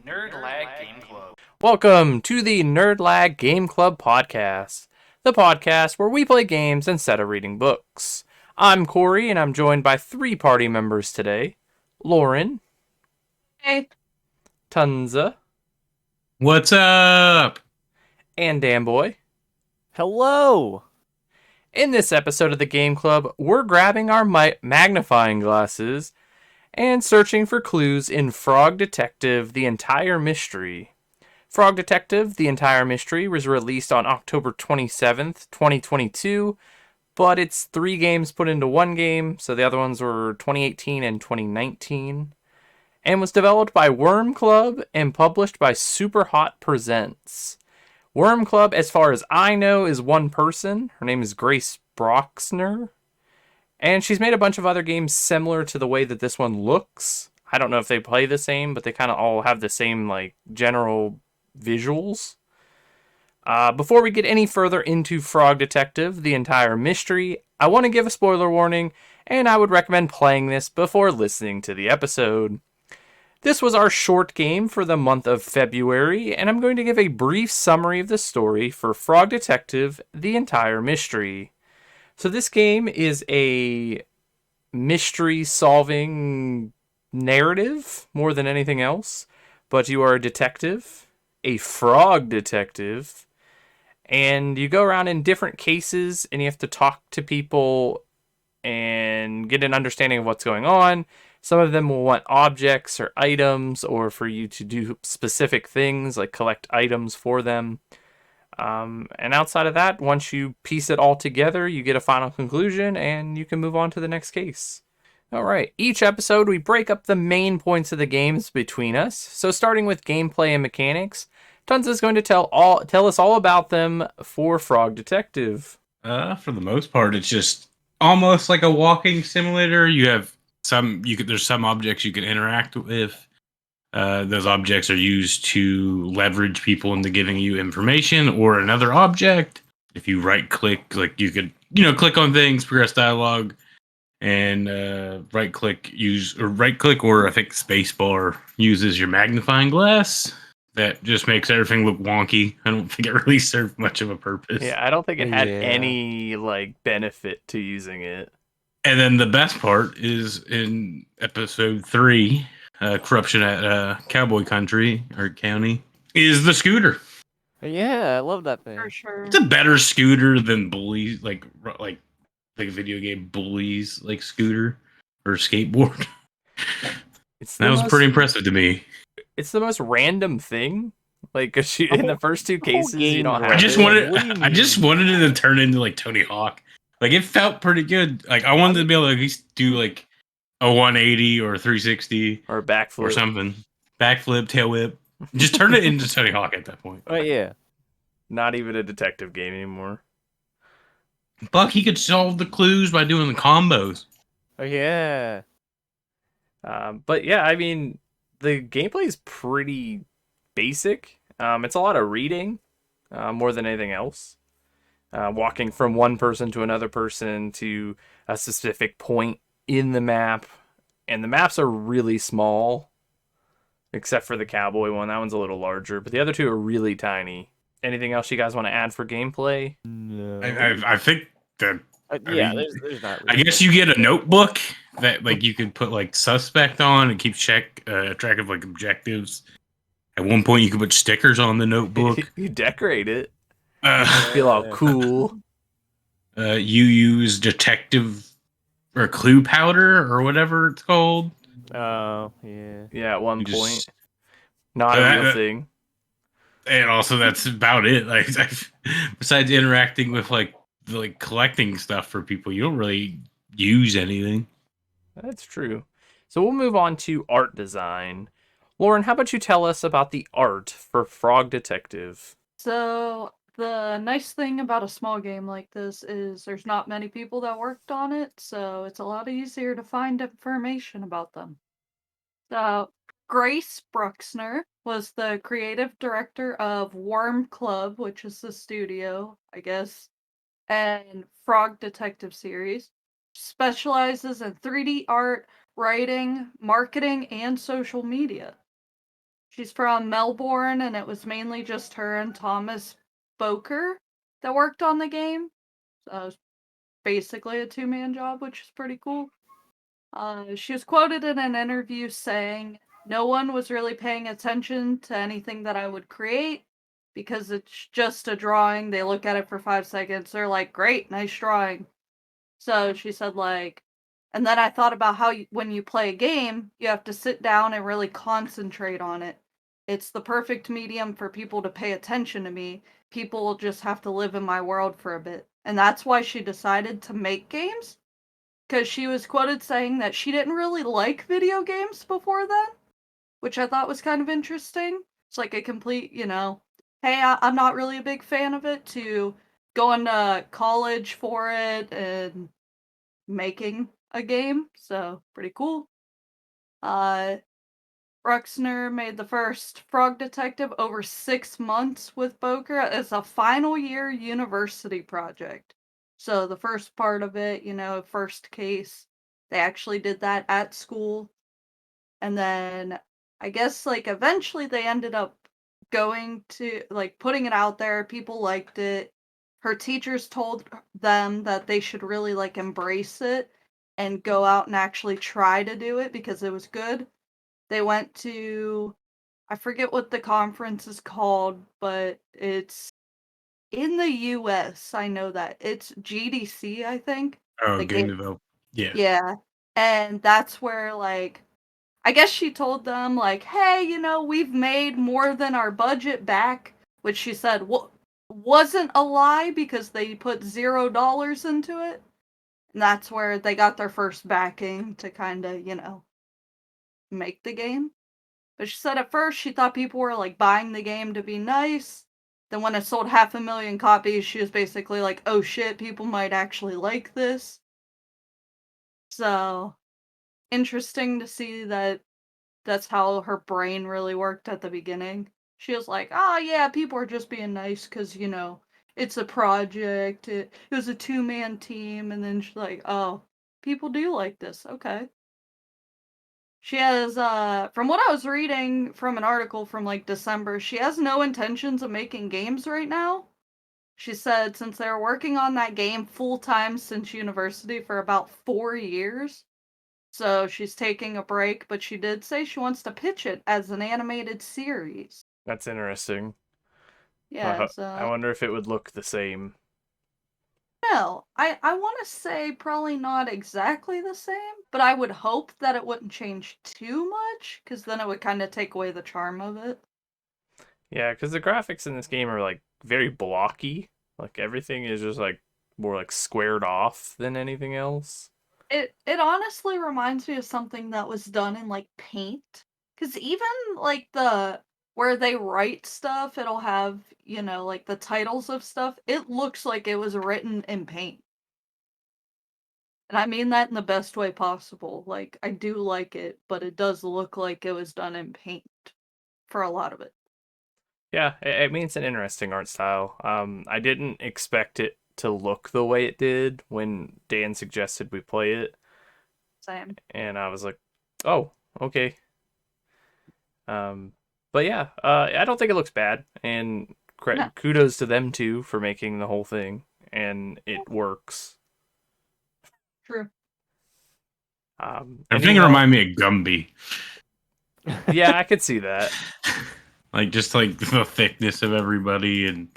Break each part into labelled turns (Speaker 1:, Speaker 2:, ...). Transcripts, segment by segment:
Speaker 1: Nerd Lag Game Club. Welcome to the Nerd Lag Game Club podcast, the podcast where we play games instead of reading books. I'm Corey, and I'm joined by three party members today: Lauren,
Speaker 2: Hey.
Speaker 1: Tonsa,
Speaker 3: What's up?
Speaker 1: and Danboy.
Speaker 4: Hello!
Speaker 1: In this episode of the Game Club, we're grabbing our magnifying glasses and searching for clues in Frog Detective: The Entire Mystery. Frog Detective: The Entire Mystery was released on October 27th, 2022, but it's 3 games put into one game, so the other ones were 2018 and 2019, and was developed by Worm Club and published by Superhot Presents. Worm Club, as far as I know, is one person. Her name is Grace Broxner. And she's made a bunch of other games similar to the way that this one looks. I don't know if they play the same, but they kind of all have the same general visuals. Before we get any further into Frog Detective: The Entire Mystery, I want to give a spoiler warning, and I would recommend playing this before listening to the episode. This was our short game for the month of February, and I'm going to give a brief summary of the story for Frog Detective: The Entire Mystery. So this game is a mystery-solving narrative more than anything else, but you are a detective, a frog detective, and you go around in different cases, and you have to talk to people and get an understanding of what's going on. Some of them will want objects or items, or for you to do specific things like collect items for them. And outside of that, once you piece it all together, you get a final conclusion and you can move on to the next case. Alright, each episode we break up the main points of the games between us. So starting with gameplay and mechanics, Tons is going to tell us all about them for Frog Detective.
Speaker 3: For the most part, it's just almost like a walking simulator. You have there's some objects you can interact with. Those objects are used to leverage people into giving you information or another object. If you right click, you could, click on things, progress dialogue, and right click or I think spacebar uses your magnifying glass. That just makes everything look wonky. I don't think it really served much of a purpose.
Speaker 1: Yeah, I don't think it had any benefit to using it.
Speaker 3: And then the best part is in episode 3, corruption at Cowboy Country or County, is the scooter.
Speaker 4: Yeah, I love that thing.
Speaker 2: For sure.
Speaker 3: It's a better scooter than Bullies, like video game Bullies, like scooter or skateboard. That was pretty impressive to me.
Speaker 1: It's the most random thing. In the first 2 cases, you don't have
Speaker 3: I just wanted it to turn into Tony Hawk. It felt pretty good. I wanted to be able to at least do a 180 or 360
Speaker 1: or a backflip
Speaker 3: or something. Backflip, tail whip. Just turn it into Tony Hawk at that point.
Speaker 4: Oh yeah.
Speaker 1: Not even a detective game anymore.
Speaker 3: Buck, he could solve the clues by doing the combos.
Speaker 4: Oh yeah.
Speaker 1: But yeah, I mean, the gameplay is pretty basic. It's a lot of reading, more than anything else. Walking from one person to another person to a specific point in the map. And the maps are really small, except for the cowboy one. That one's a little larger, but the other 2 are really tiny. Anything else you guys want to add for gameplay?
Speaker 4: No.
Speaker 3: I think that...
Speaker 4: there's not really
Speaker 3: I guess you get a notebook that you could put suspect on and keep track of objectives. At one point, you could put stickers on the notebook.
Speaker 1: You decorate it. Feel all cool.
Speaker 3: You use detective or clue powder or whatever it's called.
Speaker 4: Oh yeah.
Speaker 1: Yeah, at one
Speaker 3: You
Speaker 1: point.
Speaker 3: just-
Speaker 1: Not a real thing.
Speaker 3: And also, that's about it. Besides interacting with collecting stuff for people, you don't really use anything.
Speaker 1: That's true. So we'll move on to art design. Lauren, how about you tell us about the art for Frog Detective?
Speaker 2: So, the nice thing about a small game like this is there's not many people that worked on it, so it's a lot easier to find information about them. So, Grace Bruxner was the creative director of Worm Club, which is the studio, I guess, and Frog Detective series. Specializes in 3D art, writing, marketing, and social media. She's from Melbourne, and it was mainly just her and Thomas Boker that worked on the game. So it was basically a two-man job, which is pretty cool. She was quoted in an interview saying, "No one was really paying attention to anything that I would create because it's just a drawing. They look at it for 5 seconds. They're like, great, nice drawing." So she said, like, and then I thought about how when you play a game, you have to sit down and really concentrate on it. It's the perfect medium for people to pay attention to me. People will just have to live in my world for a bit. And that's why she decided to make games, because she was quoted saying that she didn't really like video games before then, which I thought was kind of interesting. It's like a complete, hey, I'm not really a big fan of it, to going to college for it and making a game. So, pretty cool. Uh, Bruxner made the first Frog Detective over 6 months with Boker as a final year university project. So the first part of it, first case, they actually did that at school. And then I guess like eventually they ended up going to like putting it out there. People liked it. Her teachers told them that they should really like embrace it and go out and actually try to do it because it was good. They went to, I forget what the conference is called, but it's in the US. I know that. It's GDC, I think.
Speaker 3: Oh,
Speaker 2: The
Speaker 3: game
Speaker 2: game.
Speaker 3: develop. Yeah.
Speaker 2: Yeah. And that's where like I guess she told them like, "Hey, we've made more than our budget back," which she said wasn't a lie because they put $0 into it. And that's where they got their first backing to kind of, make the game. But she said at first she thought people were like buying the game to be nice. Then when it sold 500,000 copies, she was basically like, "Oh shit, people might actually like this." So, interesting to see that that's how her brain really worked at the beginning. She was like, "Oh yeah, people are just being nice because it's a project. It was a two-man team." And then she's like, "Oh, people do like this. Okay." She has, from what I was reading from an article from like December, she has no intentions of making games right now. She said since they were working on that game full time since university for about 4 years, so she's taking a break, but she did say she wants to pitch it as an animated series.
Speaker 1: That's interesting.
Speaker 2: Yeah,
Speaker 1: I
Speaker 2: so
Speaker 1: wonder if it would look the same.
Speaker 2: no, I want to say probably not exactly the same, but I would hope that it wouldn't change too much, because then it would kind of take away the charm of it.
Speaker 1: Yeah, because the graphics in this game are like very blocky. Like everything is just like more like squared off than anything else.
Speaker 2: It honestly reminds me of something that was done in like Paint, because even like the where they write stuff, it'll have like the titles of stuff. It looks like it was written in Paint. And I mean that in the best way possible. Like, I do like it, but it does look like it was done in Paint for a lot of it.
Speaker 1: Yeah, I mean it's an interesting art style. I didn't expect it to look the way it did when Dan suggested we play it,
Speaker 2: Same.
Speaker 1: and I was like, "Oh, okay." Um, but yeah, I don't think it looks bad, and
Speaker 2: No,
Speaker 1: kudos to them too for making the whole thing, and it works.
Speaker 2: true.
Speaker 3: Everything remind me of Gumby.
Speaker 1: Yeah, I could see that.
Speaker 3: Like just like the thickness of everybody, and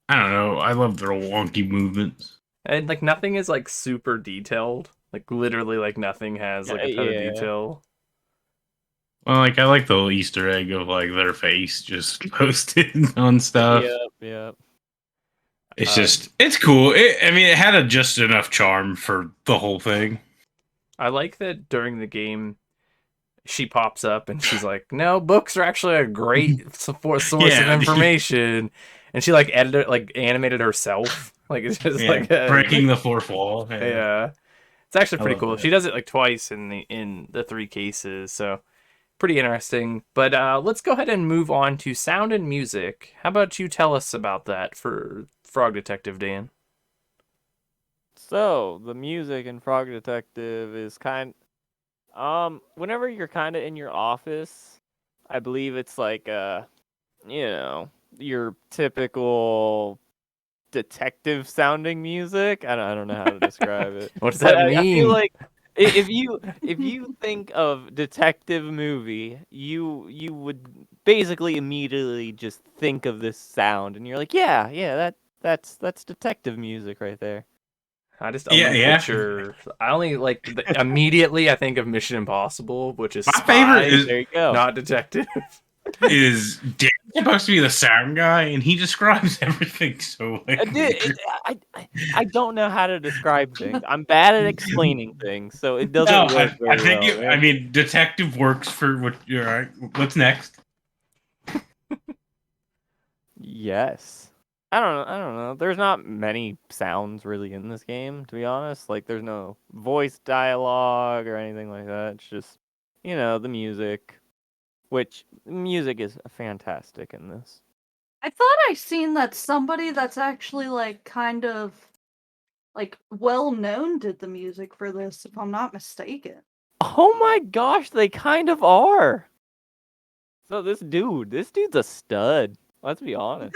Speaker 3: I don't know. I love their wonky movements.
Speaker 1: And like nothing is like super detailed. Like literally like nothing has like a ton of
Speaker 4: Yeah.
Speaker 1: detail.
Speaker 3: Well, like I like the little Easter egg of like their face just posted on stuff.
Speaker 4: Yep.
Speaker 3: It's just it's cool. I mean, it had just enough charm for the whole thing.
Speaker 1: I like that during the game she pops up and she's like, "No, books are actually a great source of
Speaker 3: Yeah,
Speaker 1: information," and she like edited, like animated herself. Like it's just
Speaker 3: yeah,
Speaker 1: like
Speaker 3: breaking the fourth wall. Yeah,
Speaker 1: yeah, it's actually
Speaker 3: I
Speaker 1: pretty
Speaker 3: love
Speaker 1: cool.
Speaker 3: that.
Speaker 1: She does it like twice in the three cases, so pretty interesting. But let's go ahead and move on to sound and music. How about you tell us about that for Frog Detective, Dan?
Speaker 4: So the music in Frog Detective is whenever you're kind of in your office, I believe it's like your typical detective sounding music. I don't know how to describe it.
Speaker 1: What does
Speaker 4: But
Speaker 1: that
Speaker 4: I feel
Speaker 1: mean?
Speaker 4: like if you think of detective movie, you would basically immediately just think of this sound, and you're like, yeah, that's detective music right there.
Speaker 1: I just
Speaker 3: Yeah,
Speaker 1: only
Speaker 3: yeah.
Speaker 1: picture. I only like immediately. I think of Mission Impossible, which is
Speaker 3: My favorite
Speaker 1: spy,
Speaker 4: There you go.
Speaker 1: not detective.
Speaker 3: is Dan supposed to be the sound guy, and he describes everything so like
Speaker 4: Dude, I don't know how to describe things. I'm bad at explaining things, so it doesn't
Speaker 3: No,
Speaker 4: work
Speaker 3: I
Speaker 4: very
Speaker 3: think
Speaker 4: well.
Speaker 3: I mean detective works for what you're right. What's next?
Speaker 4: Yes. I don't know. There's not many sounds really in this game, to be honest. Like there's no voice dialogue or anything like that. It's just, the music, which music is fantastic in this.
Speaker 2: I thought I seen that somebody that's actually like kind of like well known did the music for this, if I'm not mistaken.
Speaker 4: Oh my gosh, they kind of are. So this dude's a stud. Let's be honest.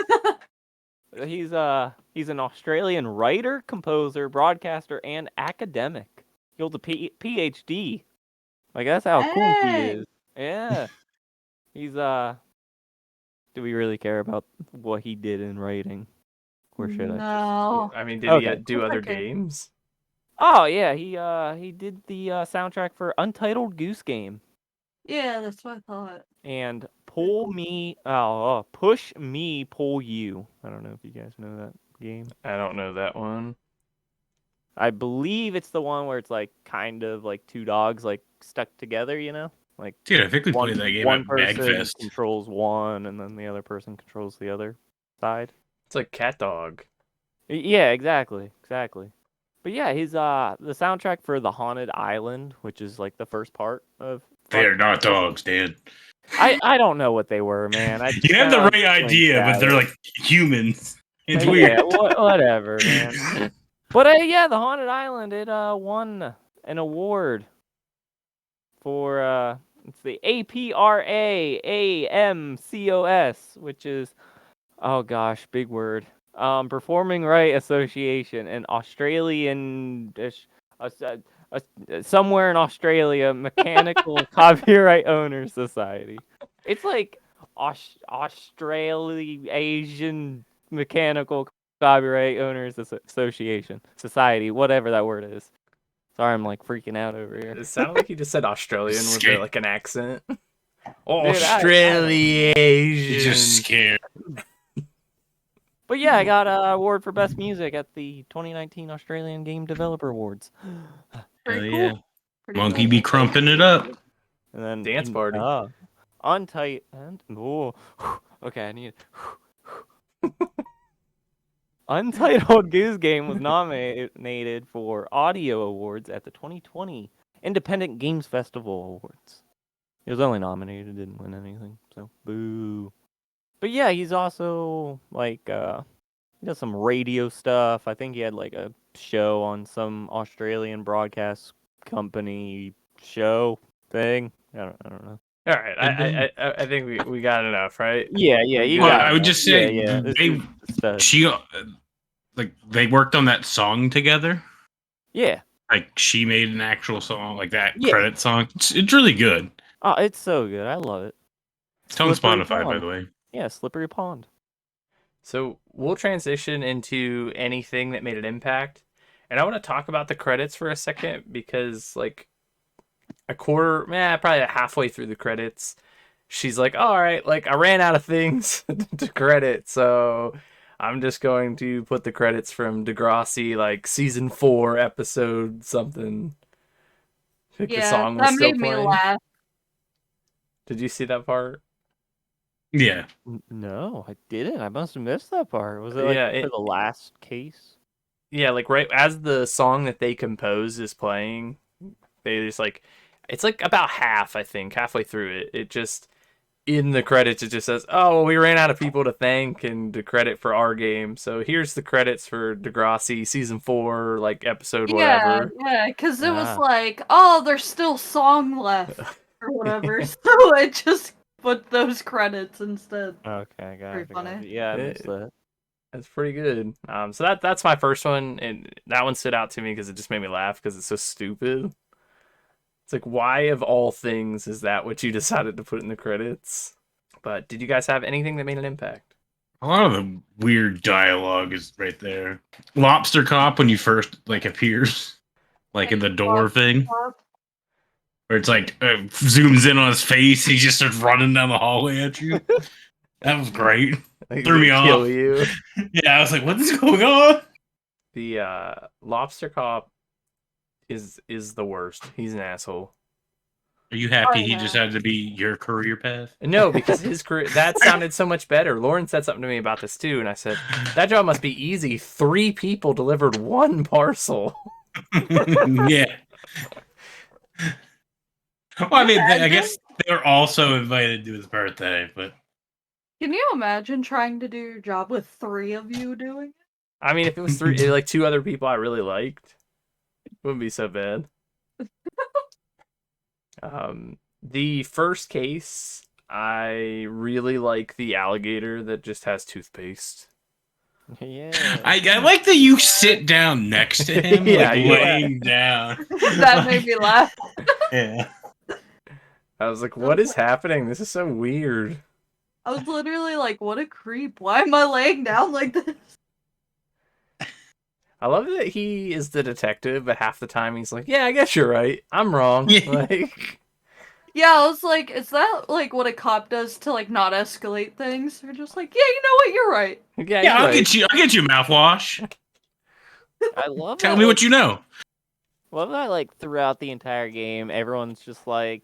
Speaker 4: He's an Australian writer, composer, broadcaster, and academic. He holds a PhD. Like that's how cool he
Speaker 2: Hey!
Speaker 4: is. Yeah. He's do we really care about what he did in writing? Or should I?
Speaker 2: No.
Speaker 1: I mean, did he
Speaker 4: Okay.
Speaker 1: do other
Speaker 2: Okay.
Speaker 1: games?
Speaker 4: Oh yeah, he did the soundtrack for Untitled Goose Game
Speaker 2: Yeah, that's what I thought.
Speaker 4: and Push Me Pull You. I don't know if you guys know that game.
Speaker 1: I don't know that one.
Speaker 4: I believe it's the one where it's like kind of like two dogs like stuck together, Like
Speaker 3: Dude, I think we
Speaker 4: one
Speaker 3: played that game
Speaker 4: one
Speaker 3: at
Speaker 4: person
Speaker 3: Magfest.
Speaker 4: controls one and then the other person controls the other side.
Speaker 1: It's like Cat Dog.
Speaker 4: Yeah, exactly. But yeah, he's the soundtrack for The Haunted Island, which is like the first part of
Speaker 3: They're not dogs, Dan.
Speaker 4: I don't know what they were, man. I just
Speaker 3: You have the
Speaker 4: found
Speaker 3: right
Speaker 4: Link
Speaker 3: idea, but they're
Speaker 4: Shadow.
Speaker 3: like humans. It's
Speaker 4: Yeah,
Speaker 3: weird.
Speaker 4: whatever, man. But yeah, The Haunted Island, it won an award for it's the APRA-AMCOS, which is, oh gosh, big word. Performing Right Association, an Australian somewhere in Australia mechanical copyright owners society. It's like Australia Asian Mechanical Copyright Owners Association Society, whatever that word is. Sorry, I'm like freaking out over here.
Speaker 1: It sounded like he just said Australian with
Speaker 3: Scared.
Speaker 1: like an accent.
Speaker 4: Dude,
Speaker 1: Australian.
Speaker 3: He's just scared.
Speaker 4: But yeah, I got an award for best music at the 2019 Australian Game Developer Awards.
Speaker 2: Pretty
Speaker 3: Hell
Speaker 2: cool.
Speaker 3: yeah.
Speaker 2: Pretty
Speaker 3: Monkey
Speaker 2: cool.
Speaker 3: be crumping it up.
Speaker 4: And then
Speaker 1: Dance party.
Speaker 4: Okay, I need Untitled Goose Game was nominated for Audio Awards at the 2020 Independent Games Festival Awards. It was only nominated, didn't win anything, so boo. But yeah, he's also like he does some radio stuff. I think he had like a show on some Australian broadcast company show thing. I don't know.
Speaker 1: All right, I think we got enough, right?
Speaker 4: Yeah, you
Speaker 3: Well,
Speaker 4: got
Speaker 3: I would
Speaker 4: it.
Speaker 3: just say
Speaker 4: Yeah. This
Speaker 3: they
Speaker 4: dude's a stud.
Speaker 3: they worked on that song together.
Speaker 4: Yeah.
Speaker 3: Like she made an actual song, like that
Speaker 4: Yeah.
Speaker 3: credit song. It's really good.
Speaker 4: Oh, it's so good. I love it.
Speaker 3: It's on
Speaker 4: Slippery
Speaker 3: Spotify, by
Speaker 4: Pond.
Speaker 3: the way.
Speaker 4: Yeah, Slippery Pond.
Speaker 1: So we'll transition into anything that made an impact, and I want to talk about the credits for a second because like probably halfway through the credits, she's like, all right, like I ran out of things to credit, so I'm just going to put the credits from Degrassi, like season 4, episode something. Like the
Speaker 2: Yeah,
Speaker 1: song was
Speaker 2: that
Speaker 1: still
Speaker 2: made me
Speaker 1: playing.
Speaker 2: laugh.
Speaker 1: Did you see that part?
Speaker 3: Yeah.
Speaker 4: No, I didn't. I must have missed that part. Was it like
Speaker 1: Yeah,
Speaker 4: for the last case?
Speaker 1: Yeah, like right as the song that they composed is playing, they just like it's like about half, I think, halfway through it. It just in the credits it just says, "Oh, well, we ran out of people to thank and to credit for our game. So here's the credits for Degrassi season 4, like episode whatever."
Speaker 2: Yeah, because it was
Speaker 4: Ah.
Speaker 2: like, oh, there's still song left or whatever. So it just put those credits instead.
Speaker 4: Okay,
Speaker 2: Pretty funny.
Speaker 4: Yeah, I missed that.
Speaker 1: That's pretty good. So that's my first one, and that one stood out to me because it just made me laugh because it's so stupid. It's like, why of all things is that what you decided to put in the credits? But did you guys have anything that made an impact?
Speaker 3: A lot of the weird dialogue is right there. Lobster Cop when you first appears, in the door thing, where it's zooms in on his face. He just starts running down the hallway at you. That was great.
Speaker 1: Like,
Speaker 3: Threw me
Speaker 1: kill
Speaker 3: off.
Speaker 1: you.
Speaker 3: Yeah, I was like, "What is going on?"
Speaker 1: The Lobster Cop is the worst. He's an asshole.
Speaker 3: Are you happy
Speaker 2: I
Speaker 3: he
Speaker 2: know.
Speaker 3: just had to be your career path?
Speaker 1: No, because his career that sounded so much better. Lauren said something to me about this too, and I said that job must be easy. 3 people delivered 1 parcel.
Speaker 3: Yeah. Well, I mean, I guess they were also invited to his birthday, but
Speaker 2: Can you imagine trying to do your job with 3 of you doing it?
Speaker 1: I mean, if it was 3, like 2 other people I really liked, it wouldn't be so bad. The first case, I really like the alligator that just has toothpaste.
Speaker 4: Yeah.
Speaker 3: I like that you sit down next to him,
Speaker 1: Yeah,
Speaker 3: laying down.
Speaker 2: That made me laugh.
Speaker 3: Yeah.
Speaker 1: I was like, what is happening? This is so weird.
Speaker 2: I was literally like, what a creep. Why am I laying down like this?
Speaker 1: I love that he is the detective, but half the time he's like, yeah, I guess you're right. I'm wrong.
Speaker 3: Yeah.
Speaker 1: Like,
Speaker 2: Yeah, I was like, is that like what a cop does to like not escalate things? They're just like, yeah, you know what, you're right.
Speaker 1: yeah,
Speaker 3: Yeah,
Speaker 1: you're
Speaker 3: I'll get you mouthwash.
Speaker 4: I love
Speaker 3: Tell
Speaker 4: that,
Speaker 3: me what you know.
Speaker 4: Love that, throughout the entire game, everyone's just like,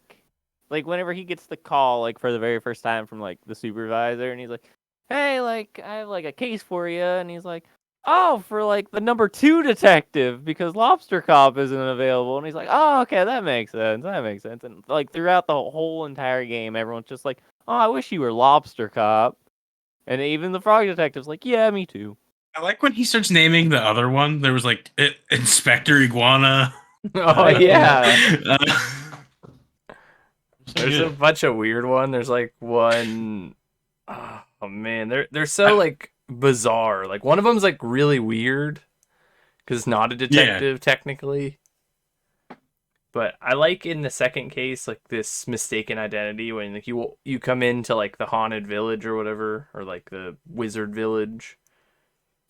Speaker 4: whenever he gets the call, for the very first time from, the supervisor, and he's like, hey, I have, a case for you, and he's like, oh, for, the number 2 detective, because Lobster Cop isn't available, and he's like, oh, okay, that makes sense, and, throughout the whole entire game, everyone's just like, oh, I wish you were Lobster Cop, and even the Frog Detective's like, yeah, me too.
Speaker 3: I like when he starts naming the other one. There was Inspector Iguana.
Speaker 1: Oh, yeah.
Speaker 3: Uh,
Speaker 1: There's a bunch of weird one. There's one, oh man, they're so bizarre. One of them's really weird because it's not a detective technically. But I like in the second case this mistaken identity when you come into the haunted village or whatever, or the wizard village.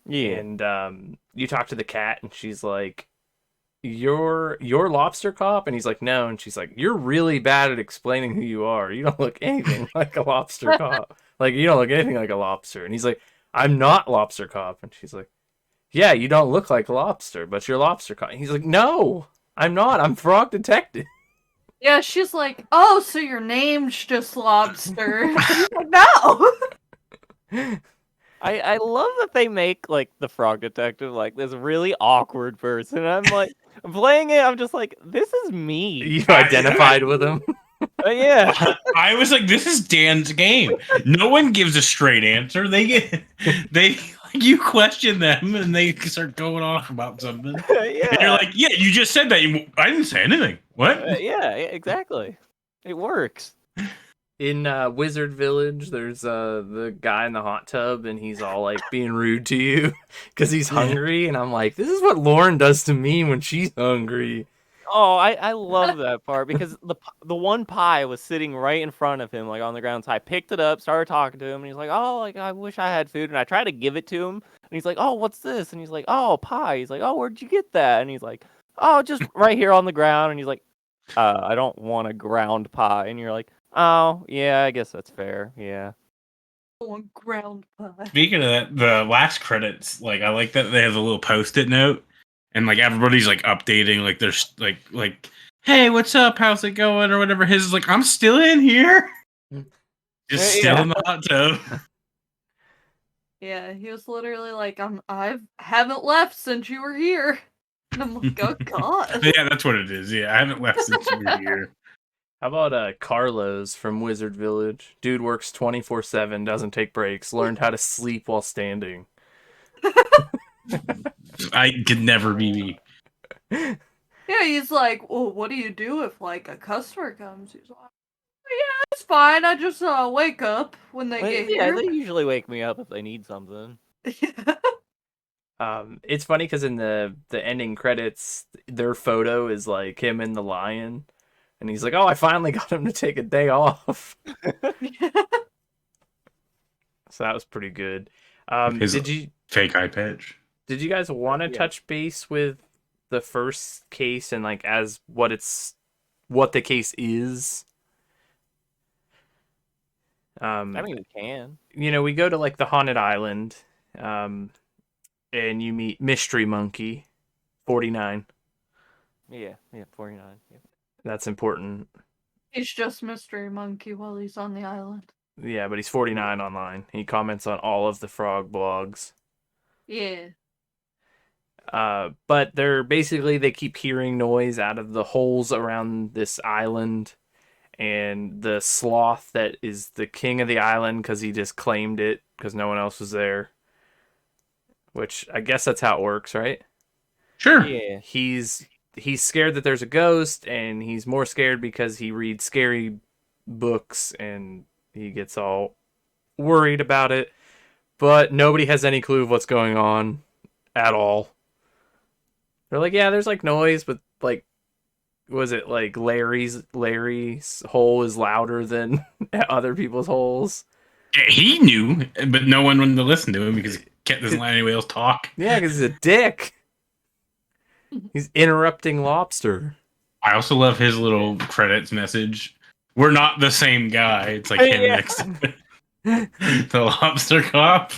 Speaker 4: Yeah.
Speaker 1: And you talk to the cat and she's like, you're Lobster Cop? And he's like, no. And she's like, you're really bad at explaining who you are. You don't look anything like a Lobster Cop. You don't look anything like a lobster. And he's like, I'm not Lobster Cop. And she's like, yeah, you don't look like a lobster, but you're Lobster Cop. And he's like, no, I'm not. I'm Frog Detective.
Speaker 2: Yeah, she's like, oh, so your name's just Lobster. He's like, no.
Speaker 4: I love that they make the Frog Detective this really awkward person. I'm I'm playing it. I'm just like, this is me.
Speaker 1: You identified with him.
Speaker 4: Yeah.
Speaker 3: I was like, this is Dan's game. No one gives a straight answer. You question them and they start going off about something.
Speaker 4: Yeah.
Speaker 3: And you're like, yeah, you just said that. I didn't say anything. What?
Speaker 4: Yeah, exactly. It works.
Speaker 1: In Wizard Village, there's the guy in the hot tub, and he's all being rude to you because he's hungry. And I'm like, this is what Lauren does to me when she's hungry.
Speaker 4: Oh, I love that part because the one pie was sitting right in front of him, on the ground. So I picked it up, started talking to him, and he's like, "Oh, I wish I had food." And I tried to give it to him, and he's like, "Oh, what's this?" And he's like, "Oh, pie." He's like, "Oh, where'd you get that?" And he's like, "Oh, just right here on the ground." And he's like, I don't want a ground pie." And you're like, "Oh, yeah, I guess that's fair. Yeah."
Speaker 2: One ground pie.
Speaker 3: Speaking of that, the last credits, I like that they have a little post-it note, and everybody's updating, there's hey, what's up? How's it going? Or whatever. His is I'm still in here, just still in the hot tub.
Speaker 2: Yeah, he was literally like, I haven't left since you were here. And I'm like, oh god.
Speaker 3: Yeah, that's what it is. Yeah, I haven't left since you were here.
Speaker 1: How about Carlos from Wizard Village? Dude works 24/7, doesn't take breaks, learned how to sleep while standing.
Speaker 3: I could never be me.
Speaker 2: Yeah, he's like, well, what do you do if a customer comes? He's like, It's fine. I just wake up when they get
Speaker 4: Yeah,
Speaker 2: here.
Speaker 4: they usually wake me up if they need something.
Speaker 1: It's funny because in the ending credits, their photo is like him and the lion, and he's like, "Oh, I finally got him to take a day off." So that was pretty good.
Speaker 3: His
Speaker 1: Did you
Speaker 3: fake eye patch.
Speaker 1: guys want to
Speaker 4: Yeah.
Speaker 1: touch base with the first case and like as what the case is?
Speaker 4: I mean, we can.
Speaker 1: We go to like the haunted island, and you meet Mystery Monkey, 49.
Speaker 4: Yeah, 49. Yeah.
Speaker 1: That's important.
Speaker 2: He's just Mystery Monkey while he's on the island.
Speaker 1: Yeah, but he's 49 online. He comments on all of the frog blogs.
Speaker 2: Yeah.
Speaker 1: But they keep hearing noise out of the holes around this island, and the sloth that is the king of the island because he just claimed it because no one else was there. Which I guess that's how it works, right?
Speaker 3: Sure.
Speaker 4: Yeah.
Speaker 1: He's scared that there's a ghost, and he's more scared because he reads scary books and he gets all worried about it. But nobody has any clue of what's going on at all. They're like, yeah, there's like noise, but like, was it like Larry's hole is louder than other people's holes?
Speaker 3: Yeah, he knew, but no one wanted to listen to him because he doesn't let anybody else talk.
Speaker 1: Yeah, because he's a dick. He's interrupting Lobster.
Speaker 3: I also love his little credits message. We're not the same guy. It's like him
Speaker 4: Yeah.
Speaker 3: next to the lobster cop.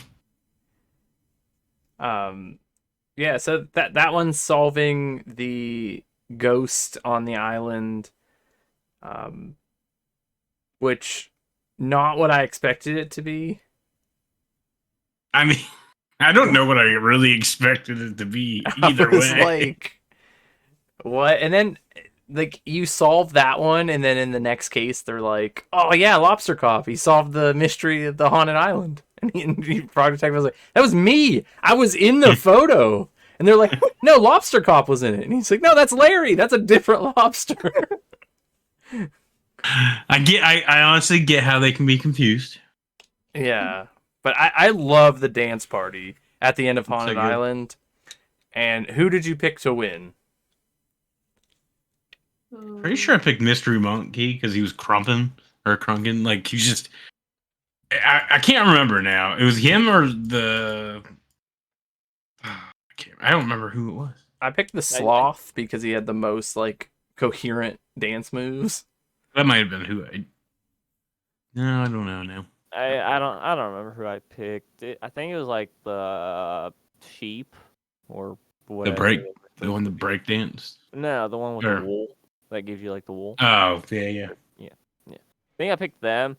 Speaker 1: Yeah, so that one's solving the ghost on the island, which not what I expected it to be.
Speaker 3: I mean, I don't know what I really expected it to be either
Speaker 1: I was
Speaker 3: way.
Speaker 1: like, what? And then like you solve that one, and then in the next case they're like, oh yeah, Lobster Cop, he solved the mystery of the haunted island. And Frog Detective was like, that was me, I was in the photo. And they're like, no, Lobster Cop was in it. And he's like, no, that's Larry, that's a different lobster.
Speaker 3: I honestly get how they can be confused.
Speaker 1: Yeah, but I love the dance party at the end of
Speaker 3: It's so
Speaker 1: Haunted
Speaker 3: good.
Speaker 1: Island. And who did you pick to win?
Speaker 3: Pretty sure I picked Mystery Monkey because he was crunking. Like, he just... I can't remember now. It was him or the... I don't remember who it was.
Speaker 1: I picked the sloth because he had the most like coherent dance moves.
Speaker 3: That might have been who I... No, I don't know now.
Speaker 4: I don't remember who I picked. I think it was like the sheep or whatever.
Speaker 3: The one that break danced.
Speaker 4: No, the one with
Speaker 3: Sure.
Speaker 4: the wool that gives you like the wool.
Speaker 3: Oh, yeah.
Speaker 4: I think I picked them.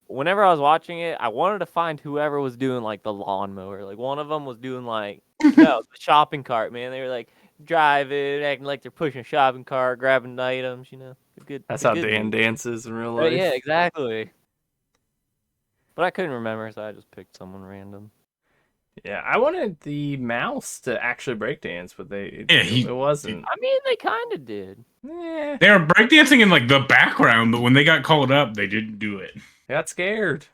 Speaker 4: Whenever I was watching it, I wanted to find whoever was doing like the lawnmower. Like one of them was doing like the shopping cart, man. They were like driving, acting like they're pushing a shopping cart, grabbing items,
Speaker 1: That's how Dan dances in real life.
Speaker 4: Yeah, exactly. But I couldn't remember, so I just picked someone random.
Speaker 1: Yeah, I wanted the mouse to actually breakdance, but it wasn't.
Speaker 4: I mean, they kind of did.
Speaker 1: Yeah,
Speaker 3: They were breakdancing in like the background, but when they got called up, they didn't do it.
Speaker 1: I got scared.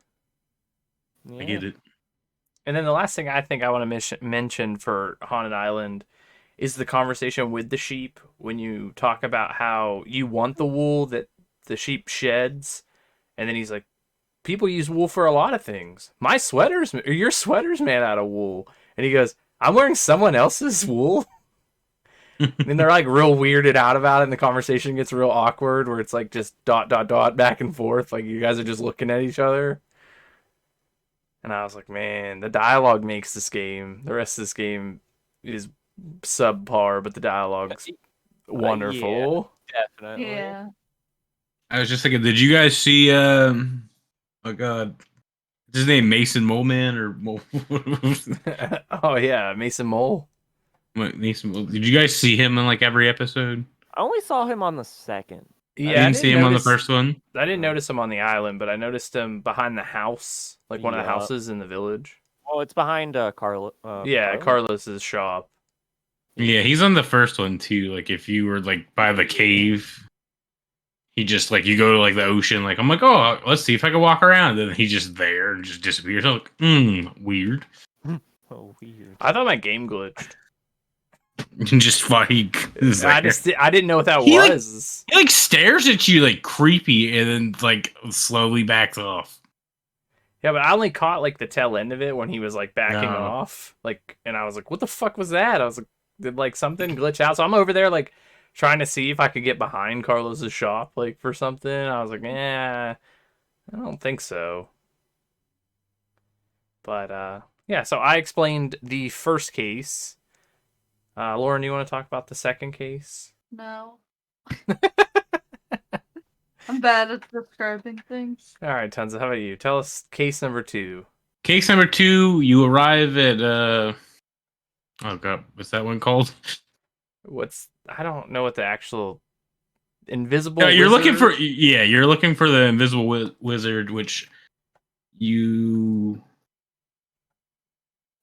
Speaker 4: Yeah.
Speaker 3: I get it.
Speaker 1: And then the last thing I think I want to mention for Haunted Island is the conversation with the sheep when you talk about how you want the wool that the sheep sheds, and then he's like, people use wool for a lot of things. Your sweater's made out of wool. And he goes, I'm wearing someone else's wool. And they're like real weirded out about it, and the conversation gets real awkward where it's like just ... back and forth. Like you guys are just looking at each other. And I was like, man, the dialogue makes this game. The rest of this game is subpar, but the dialogue's wonderful.
Speaker 4: Yeah, definitely.
Speaker 2: Yeah.
Speaker 3: I was just thinking, did you guys see oh god, is his name Mason Moleman or Mole?
Speaker 1: Oh yeah, Mason Mole.
Speaker 3: Mason Mole. Did you guys see him in like every episode?
Speaker 4: I only saw him on the second.
Speaker 1: Yeah,
Speaker 3: I didn't see him on the first one.
Speaker 1: I didn't notice him on the island, but I noticed him behind the house, like one of the houses in the village.
Speaker 4: Oh, it's behind Carla.
Speaker 1: Carlos's shop.
Speaker 3: Yeah, he's on the first one too. Like if you were like by the cave, he just like you go to like the ocean, like I'm like, oh, let's see if I can walk around. And then he's just there and just disappears. I'm like, weird.
Speaker 4: Oh, weird.
Speaker 1: I thought my game glitched.
Speaker 3: Just like
Speaker 1: I didn't know what that
Speaker 3: He, like-
Speaker 1: was.
Speaker 3: he like stares at you like creepy and then like slowly backs off.
Speaker 1: Yeah, but I only caught like the tail end of it when he was like backing
Speaker 3: No.
Speaker 1: off. Like, and I was like, what the fuck was that? I was like, did like something glitch out? So I'm over there like trying to see if I could get behind Carlos's shop like for something. I was like, I don't think so. But yeah, so I explained the first case. Lauren, you want to talk about the second case?
Speaker 2: No. I'm bad at describing things.
Speaker 1: All right, Tonsa, how about you? Tell us case number 2.
Speaker 3: Case number 2, you arrive at oh god, what's that one called?
Speaker 1: I don't know what the actual invisible
Speaker 3: No, you're looking
Speaker 1: wizard-
Speaker 3: for you're looking for the invisible wizard, which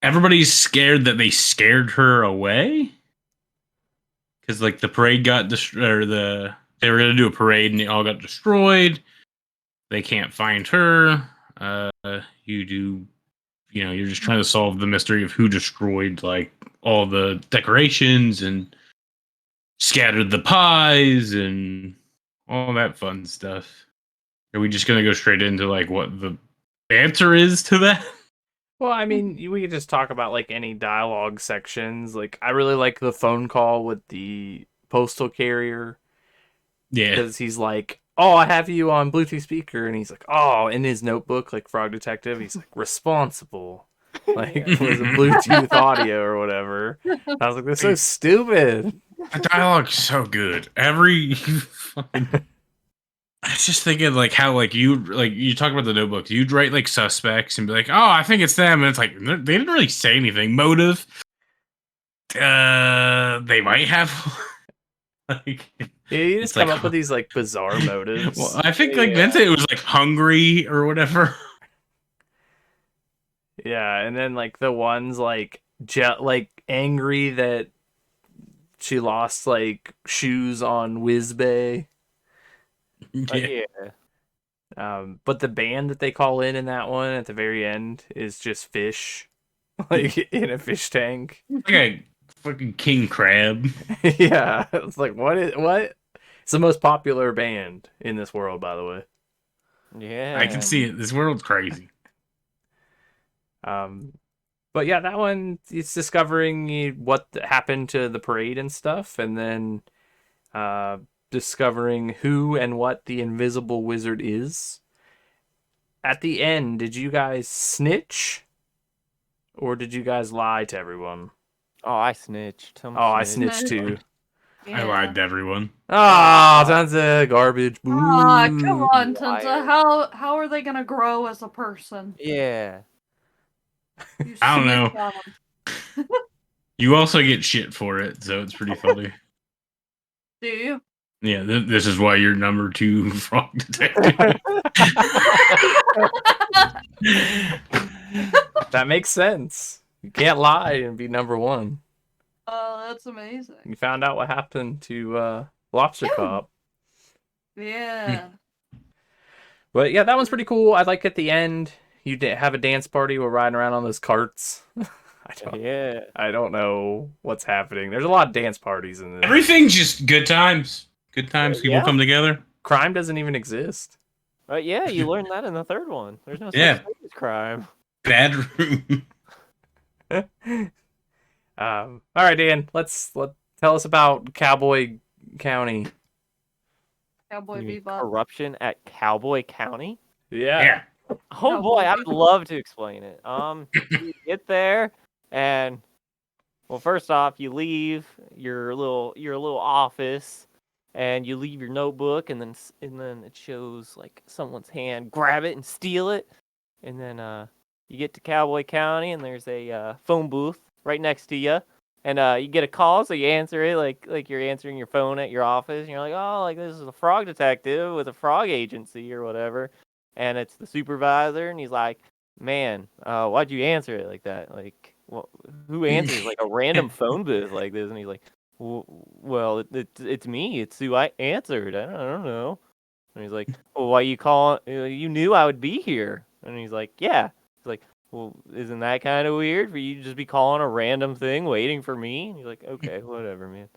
Speaker 3: everybody's scared that they scared her away because like the parade got destroyed, or they were gonna do a parade and it all got destroyed. They can't find her. You're just trying to solve the mystery of who destroyed like all the decorations and scattered the pies and all that fun stuff. Are we just gonna go straight into like what the answer is to that?
Speaker 1: Well, I mean, we could just talk about like any dialogue sections. Like, I really like the phone call with the postal carrier
Speaker 3: Yeah.
Speaker 1: because he's like, "Oh, I have you on Bluetooth speaker," and he's like, "Oh," in his notebook, like Frog Detective, he's like, "Responsible," like
Speaker 3: Yeah.
Speaker 1: was a Bluetooth audio or whatever. I was like, "That's so stupid."
Speaker 3: The dialogue's so good. Every fucking I was just thinking like how like you talk about the notebooks, you'd write like suspects and be like, oh, I think it's them, and it's like they didn't really say anything. Motive, they might have like
Speaker 1: Yeah, you just
Speaker 3: It's
Speaker 1: come
Speaker 3: like-
Speaker 1: up with these like bizarre motives.
Speaker 3: well, I think like
Speaker 4: Yeah.
Speaker 3: Vincent it was like hungry or whatever.
Speaker 1: Yeah, and then like the ones like like angry that she lost like shoes on Whizbay.
Speaker 3: Yeah.
Speaker 1: But the band that they call in that one at the very end is just fish, like in a fish tank.
Speaker 3: Like a fucking king crab.
Speaker 1: Yeah, it's like what? It's the most popular band in this world, by the way.
Speaker 4: Yeah.
Speaker 3: I can see it. This world's crazy.
Speaker 1: But yeah, that one it's discovering what happened to the parade and stuff, and then discovering who and what the invisible wizard is. At the end, did you guys snitch? Or did you guys lie to everyone?
Speaker 4: Oh, I snitched.
Speaker 1: I snitched too.
Speaker 3: I lied to everyone.
Speaker 1: Ah, tons of garbage.
Speaker 2: Ah,
Speaker 1: Boo.
Speaker 2: come on,
Speaker 4: Liar.
Speaker 2: Tonsa. How are they gonna grow as a person?
Speaker 4: Yeah.
Speaker 2: You
Speaker 3: I don't
Speaker 2: snitch
Speaker 3: know.
Speaker 2: on 'em.
Speaker 3: You also get shit for it, so it's pretty funny.
Speaker 2: Do you?
Speaker 3: Yeah, this is why you're number 2 frog detective.
Speaker 1: That makes sense. You can't lie and be number 1.
Speaker 2: Oh, that's amazing.
Speaker 1: You found out what happened to Lobster
Speaker 2: Yeah.
Speaker 1: Cop.
Speaker 2: Yeah.
Speaker 1: But yeah, that one's pretty cool. I like at the end, you have a dance party. We're riding around on those carts.
Speaker 4: Yeah.
Speaker 1: I don't know what's happening. There's a lot of dance parties in this.
Speaker 3: Everything's just good times. Good times. People
Speaker 4: Yeah.
Speaker 3: come together.
Speaker 1: Crime doesn't even exist.
Speaker 4: Yeah, you learned that in the third one. There's no such
Speaker 3: Yeah.
Speaker 4: thing as crime.
Speaker 3: Bad room.
Speaker 1: All right, Dan. Let tell us about Cowboy County.
Speaker 2: Cowboy
Speaker 4: You mean
Speaker 2: Bebop.
Speaker 4: corruption at Cowboy County?
Speaker 3: Yeah.
Speaker 4: Oh
Speaker 2: Cowboy
Speaker 4: boy, I'd
Speaker 2: Bebop.
Speaker 4: love to explain it. You get there and well, first off, you leave your little office and you leave your notebook and then it shows like someone's hand grab it and steal it. And then you get to Cowboy County and there's a phone booth right next to you. And you get a call, so you answer it like you're answering your phone at your office. And you're like, oh, like this is a frog detective with a frog agency or whatever. And it's the supervisor, and he's like, man, why'd you answer it like that? Like, well, who answers like a random phone booth like this? And he's like, well, it's me. It's who I answered. I don't know. And he's like, well, why you calling? You knew I would be here. And he's like, yeah. He's like, well, isn't that kind of weird for you to just be calling a random thing waiting for me? And he's like, okay, whatever, man.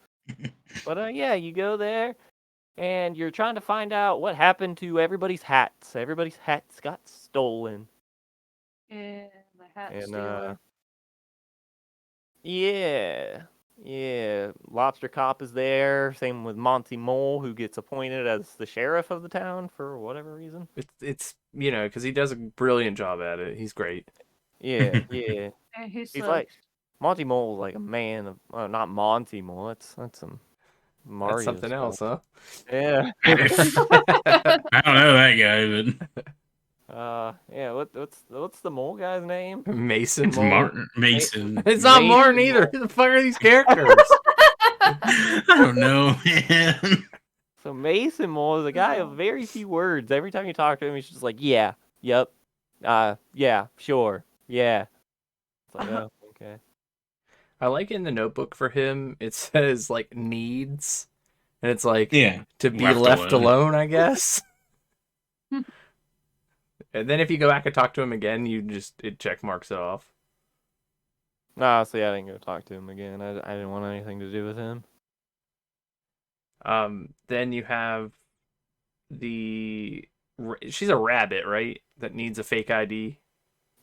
Speaker 4: But yeah, you go there and you're trying to find out what happened to everybody's hats. Everybody's hats got stolen.
Speaker 2: Yeah, the hat
Speaker 4: And
Speaker 2: stealer.
Speaker 4: yeah, Lobster Cop is there. Same with Monty Mole, who gets appointed as the sheriff of the town for whatever reason.
Speaker 1: It's because he does a brilliant job at it. He's great.
Speaker 4: Yeah.
Speaker 2: And he's
Speaker 4: He's
Speaker 2: the
Speaker 4: like Monty Mole's like a man of not Monty Mole. That's some Mario
Speaker 1: That's something else,
Speaker 4: stuff.
Speaker 1: huh?
Speaker 4: Yeah.
Speaker 3: I don't know that guy, but
Speaker 4: Yeah. What's the mole guy's name?
Speaker 1: Mason.
Speaker 3: it's Martin Mason.
Speaker 1: It's not
Speaker 4: Mason
Speaker 1: Martin
Speaker 4: Mole.
Speaker 1: either. Who the fuck are these characters?
Speaker 3: I don't know, man.
Speaker 4: So Mason Mole is a guy of very few words. Every time you talk to him, he's just like, yeah, yep, yeah, sure, yeah. It's like, oh, okay.
Speaker 1: I like in the notebook for him, it says like needs, and it's like
Speaker 3: Yeah.
Speaker 1: to be
Speaker 3: Left
Speaker 1: left
Speaker 3: alone.
Speaker 1: alone, I guess. And then if you go back and talk to him again, it check marks it off.
Speaker 4: Nah, see, I didn't go talk to him again. I didn't want anything to do with him.
Speaker 1: Then you have she's a rabbit, right? That needs a fake ID.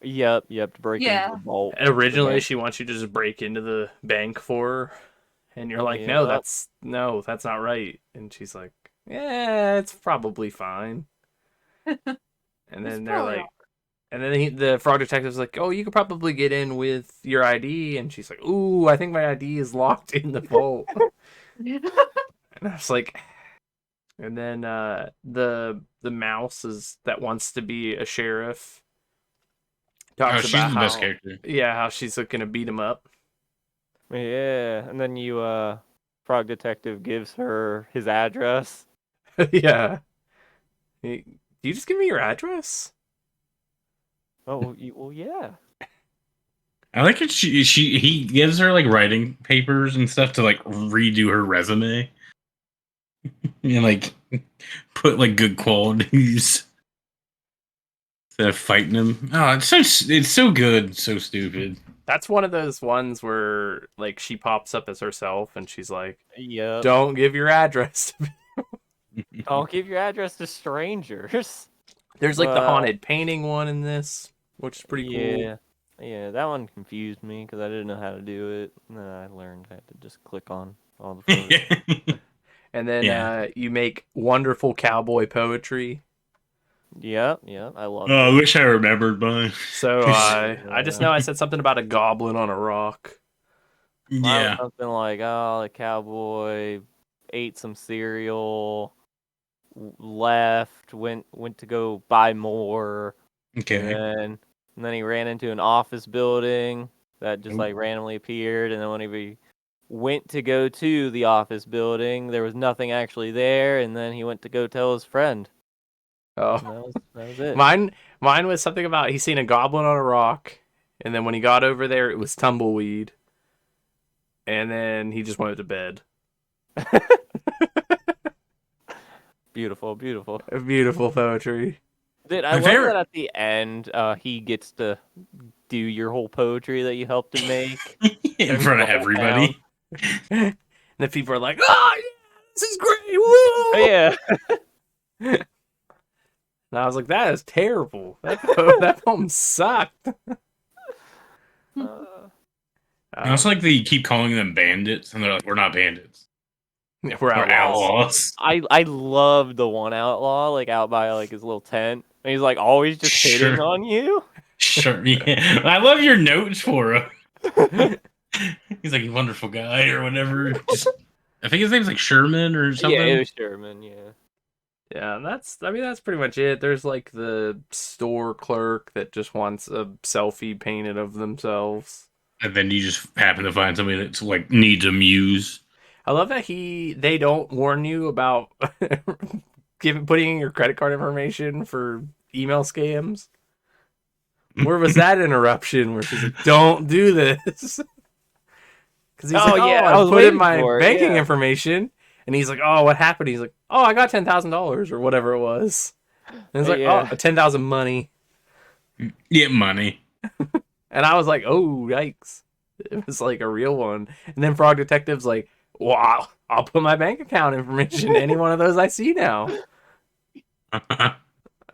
Speaker 4: Yep, to break into
Speaker 2: Yeah.
Speaker 4: the vault.
Speaker 1: And originally,
Speaker 4: Okay.
Speaker 1: she wants you to just break into the bank for her, and you're like,
Speaker 4: Yeah,
Speaker 1: no,
Speaker 4: that-
Speaker 1: that's not right. And she's like, yeah, it's probably fine. And then they're
Speaker 2: probably
Speaker 1: like, and then the frog detective's like, oh, you could probably get in with your ID, and she's like, ooh, I think my ID is locked in the vault. And I was like, and then the mouse that wants to be a sheriff
Speaker 3: Oh,
Speaker 1: talks
Speaker 3: she's
Speaker 1: about
Speaker 3: the best
Speaker 1: how
Speaker 3: character.
Speaker 1: how she's gonna beat him up.
Speaker 4: Yeah, and then Frog Detective gives her his address.
Speaker 1: Yeah. Do you just give me your address?
Speaker 4: Oh, well, yeah.
Speaker 3: I like it. He gives her like writing papers and stuff to like redo her resume and like put like good qualities instead of fighting him. Oh, it's so good, so stupid.
Speaker 1: That's one of those ones where like she pops up as herself and she's like,
Speaker 4: Yep.
Speaker 1: don't give your address to me.
Speaker 4: Don't give your address to strangers.
Speaker 1: There's like the haunted painting one in this, which is pretty cool.
Speaker 4: Yeah, that one confused me because I didn't know how to do it. And then I learned I had to just click on all the photos.
Speaker 1: And then
Speaker 3: Yeah.
Speaker 1: you make wonderful cowboy poetry.
Speaker 4: Yep, I love
Speaker 3: Oh, I
Speaker 4: it.
Speaker 3: wish I remembered mine.
Speaker 1: So I just know I said something about a goblin on a rock.
Speaker 4: Mine was
Speaker 3: Yeah.
Speaker 4: something like, oh, the cowboy ate some cereal, left, went to go buy more,
Speaker 3: Okay.
Speaker 4: and then he ran into an office building that just
Speaker 3: Ooh.
Speaker 4: like randomly appeared, and then when he went to go to the office building, there was nothing actually there, and then he went to go tell his friend.
Speaker 1: Oh,
Speaker 4: And that was it.
Speaker 1: mine was something about he's seen a goblin on a rock, and then when he got over there, it was tumbleweed, and then he just went to bed.
Speaker 4: Beautiful.
Speaker 1: Beautiful poetry.
Speaker 4: Dude, I
Speaker 3: My
Speaker 4: love
Speaker 3: favorite-
Speaker 4: that at the end, he gets to do your whole poetry that you helped him make.
Speaker 3: In front of
Speaker 4: the whole
Speaker 3: everybody.
Speaker 1: And the people are like, oh yeah, this is great. Woo!
Speaker 4: Yeah.
Speaker 1: And I was like, that is terrible. That poem sucked.
Speaker 3: I also like that you keep calling them bandits, and they're like, "We're not bandits.
Speaker 1: We're
Speaker 3: We're
Speaker 1: outlaws.
Speaker 3: outlaws."
Speaker 4: I love the one outlaw, like out by like his little tent. And he's like always just hitting
Speaker 3: Sure.
Speaker 4: on you.
Speaker 3: Sure. Yeah. I love your notes for him. He's like a wonderful guy or whatever. I think his name's like Sherman or something.
Speaker 4: Yeah, it was Sherman, yeah.
Speaker 1: Yeah, that's pretty much it. There's like the store clerk that just wants a selfie painted of themselves.
Speaker 3: And then you just happen to find somebody that's like needs a muse.
Speaker 1: I love that they don't warn you about putting in your credit card information for email scams. Where was that interruption where she's like, don't do this? Because he's
Speaker 4: Oh,
Speaker 1: like,
Speaker 4: yeah,
Speaker 1: I
Speaker 4: I was
Speaker 1: put in
Speaker 4: waiting
Speaker 1: my
Speaker 4: for it,
Speaker 1: banking
Speaker 4: yeah.
Speaker 1: information. And he's like, oh, what happened? He's like, "Oh, I got $10,000 or whatever it was." And it's like,
Speaker 4: Yeah.
Speaker 1: "Oh, 10,000 money."
Speaker 3: Get money.
Speaker 1: And I was like, "Oh, yikes!" It was like a real one. And then Frog Detective's like, "Wow, I'll put my bank account information in any one of those I see now."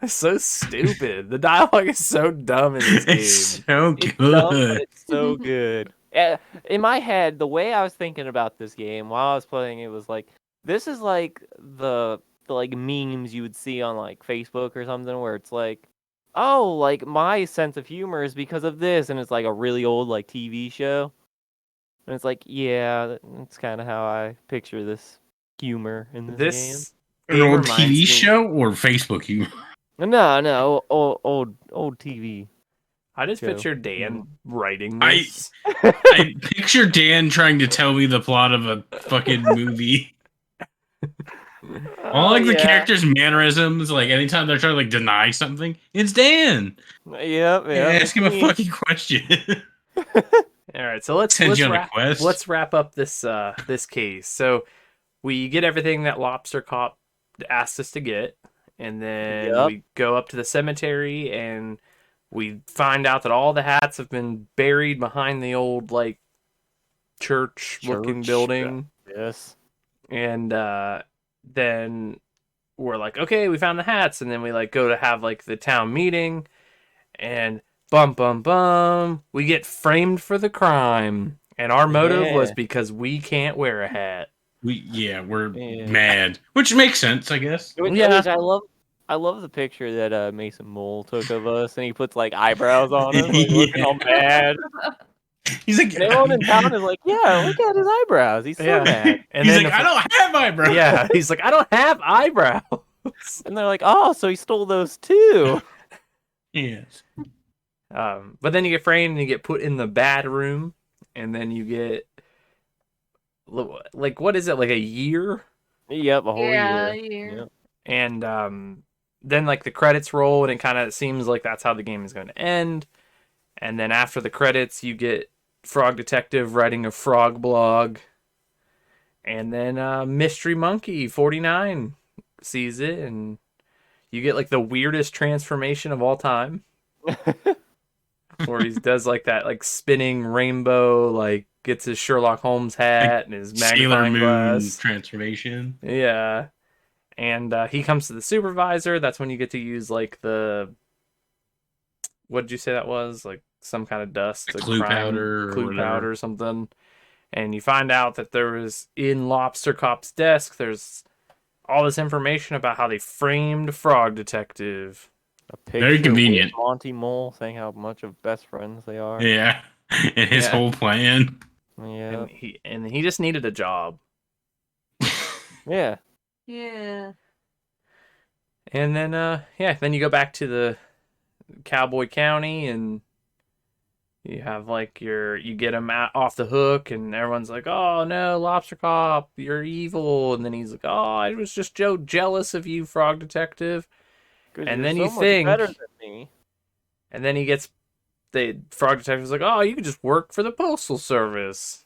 Speaker 1: It's so stupid. The dialogue is so dumb in this game.
Speaker 3: It's so
Speaker 4: It's dumb, but
Speaker 3: good.
Speaker 4: it's so good. In my head, the way I was thinking about this game while I was playing it was like, this is like the like memes you would see on like Facebook or something where it's like, oh, like my sense of humor is because of this, and it's like a really old like TV show, and it's like, yeah, that's kind of how I picture this humor in this game.
Speaker 1: This
Speaker 3: An
Speaker 1: game
Speaker 3: old
Speaker 1: reminds
Speaker 3: TV
Speaker 1: me-
Speaker 3: show or Facebook humor?
Speaker 4: No, old TV.
Speaker 1: I just
Speaker 4: show.
Speaker 1: picture Dan writing
Speaker 3: I-
Speaker 1: this.
Speaker 3: I picture Dan trying to tell me the plot of a fucking movie. All like the characters' mannerisms, like anytime they're trying to like deny something, it's Dan.
Speaker 4: Yep.
Speaker 3: Ask him a fucking question.
Speaker 1: All right, so let's
Speaker 3: Send you on a
Speaker 1: wrap,
Speaker 3: quest.
Speaker 1: let's wrap up this this case. So we get everything that Lobster Cop asked us to get, and then
Speaker 4: Yep.
Speaker 1: we go up to the cemetery and we find out that all the hats have been buried behind the old like church-looking
Speaker 4: Church,
Speaker 1: building.
Speaker 4: Yes.
Speaker 1: And then we're like, okay, we found the hats, and then we like go to have like the town meeting, and bum, we get framed for the crime, and our motive was
Speaker 4: Yeah.
Speaker 1: because we can't wear a hat.
Speaker 3: We're
Speaker 4: Yeah.
Speaker 3: mad, which makes sense, I guess.
Speaker 1: Yeah.
Speaker 4: I love the picture that Mason Mole took of us, and he puts like eyebrows on us, like looking all mad.
Speaker 3: He's like,
Speaker 4: And everyone in town is like, "Yeah, look at his eyebrows. He's so mad."
Speaker 1: And
Speaker 3: he's
Speaker 1: then
Speaker 3: like, I don't have eyebrows.
Speaker 1: yeah, he's like, I don't have eyebrows.
Speaker 4: And they're like, "Oh, so he stole those too."
Speaker 3: Yes.
Speaker 1: But then you get framed and you get put in the bad room, and then you get like, what is it, like a year?
Speaker 4: Yep, a whole
Speaker 2: Yeah,
Speaker 4: year.
Speaker 2: a year.
Speaker 4: Yep.
Speaker 1: And then like the credits roll, and it kind of seems like that's how the game is going to end. And then after the credits, you get Frog Detective writing a frog blog, and then Mystery Monkey 49 sees it, and you get like the weirdest transformation of all time, where he does like that like spinning rainbow, like gets his Sherlock Holmes hat and his
Speaker 3: Sailor
Speaker 1: magnifying
Speaker 3: Moon
Speaker 1: glass.
Speaker 3: transformation.
Speaker 1: Yeah. And he comes to the supervisor. That's when you get to use like the, what did you say that was? Like some kind of dust,
Speaker 3: The
Speaker 1: a
Speaker 3: clue powder or
Speaker 1: clue
Speaker 3: whatever.
Speaker 1: powder or something. And you find out that there was in Lobster Cop's desk, there's all this information about how they framed Frog Detective.
Speaker 4: A picture
Speaker 3: Very
Speaker 4: with
Speaker 3: convenient.
Speaker 4: Monty Mole saying how much of best friends they are.
Speaker 3: Yeah. And his
Speaker 1: Yeah.
Speaker 3: whole plan.
Speaker 4: Yeah.
Speaker 1: And he just needed a job.
Speaker 4: Yeah.
Speaker 2: Yeah.
Speaker 1: And then then you go back to the Cowboy County, and you have like you get him off the hook, and everyone's like, "Oh no, Lobster Cop, you're evil." And then he's like, "Oh, I was just jealous of you, Frog Detective."
Speaker 4: 'Cause
Speaker 1: And
Speaker 4: you're
Speaker 1: then
Speaker 4: so
Speaker 1: you
Speaker 4: much
Speaker 1: think-
Speaker 4: better than me.
Speaker 1: And then the Frog Detective's like, "Oh, you could just work for the Postal Service.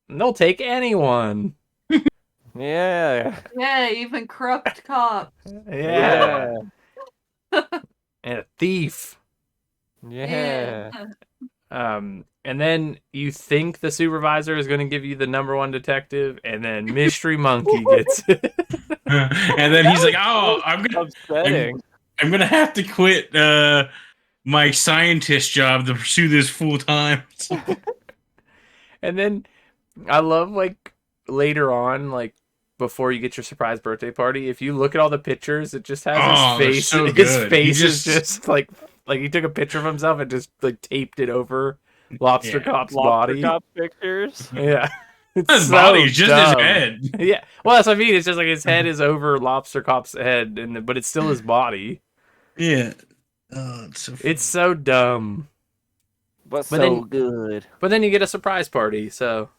Speaker 1: And they'll take anyone."
Speaker 4: Yeah.
Speaker 2: Yeah, even corrupt cop.
Speaker 1: Yeah. And a thief.
Speaker 4: Yeah.
Speaker 1: And then you think the supervisor is going to give you the number one detective, and then Mystery Monkey gets it.
Speaker 3: And then he's like, "Oh, I'm
Speaker 4: Upsetting.
Speaker 3: gonna have to quit my scientist job to pursue this full time."
Speaker 1: And then I love like later on, like before you get your surprise birthday party, if you look at all the pictures, it just has
Speaker 3: Oh, they're
Speaker 1: his face.
Speaker 3: so
Speaker 1: His
Speaker 3: good.
Speaker 1: face
Speaker 3: He
Speaker 1: is just like he took a picture of himself and just like taped it over Lobster
Speaker 3: Yeah.
Speaker 1: Cop's
Speaker 4: Lobster
Speaker 1: body.
Speaker 4: Cop pictures.
Speaker 1: Yeah. It's
Speaker 3: His
Speaker 1: so
Speaker 3: body is just
Speaker 1: dumb.
Speaker 3: his head.
Speaker 1: Yeah, well, that's what I mean. It's just like his head is over Lobster Cop's head, but it's still his body.
Speaker 3: Yeah. Oh, it's so funny.
Speaker 1: It's so dumb.
Speaker 4: But
Speaker 1: But
Speaker 4: so
Speaker 1: then-
Speaker 4: good.
Speaker 1: But then you get a surprise party, so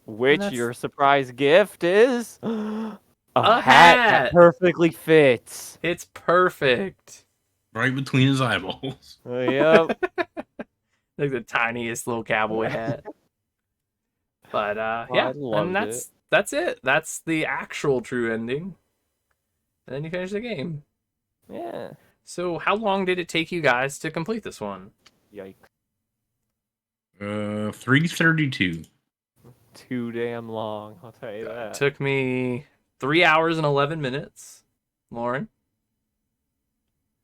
Speaker 4: Which
Speaker 1: that's-
Speaker 4: your surprise gift is a
Speaker 1: A
Speaker 4: hat
Speaker 1: hat.
Speaker 4: that perfectly fits.
Speaker 1: it's perfect.
Speaker 3: right between his eyeballs.
Speaker 4: Yep.
Speaker 1: Like the tiniest little cowboy hat. But
Speaker 4: Well,
Speaker 1: yeah,
Speaker 4: I loved
Speaker 1: and that's that's it. That's the actual true ending. And then you finish the game.
Speaker 4: Yeah.
Speaker 1: So how long did it take you guys to complete this one?
Speaker 4: Yikes.
Speaker 3: 3:32.
Speaker 4: Too damn long, I'll tell you that.
Speaker 1: It took me 3 hours and 11 minutes. Lauren?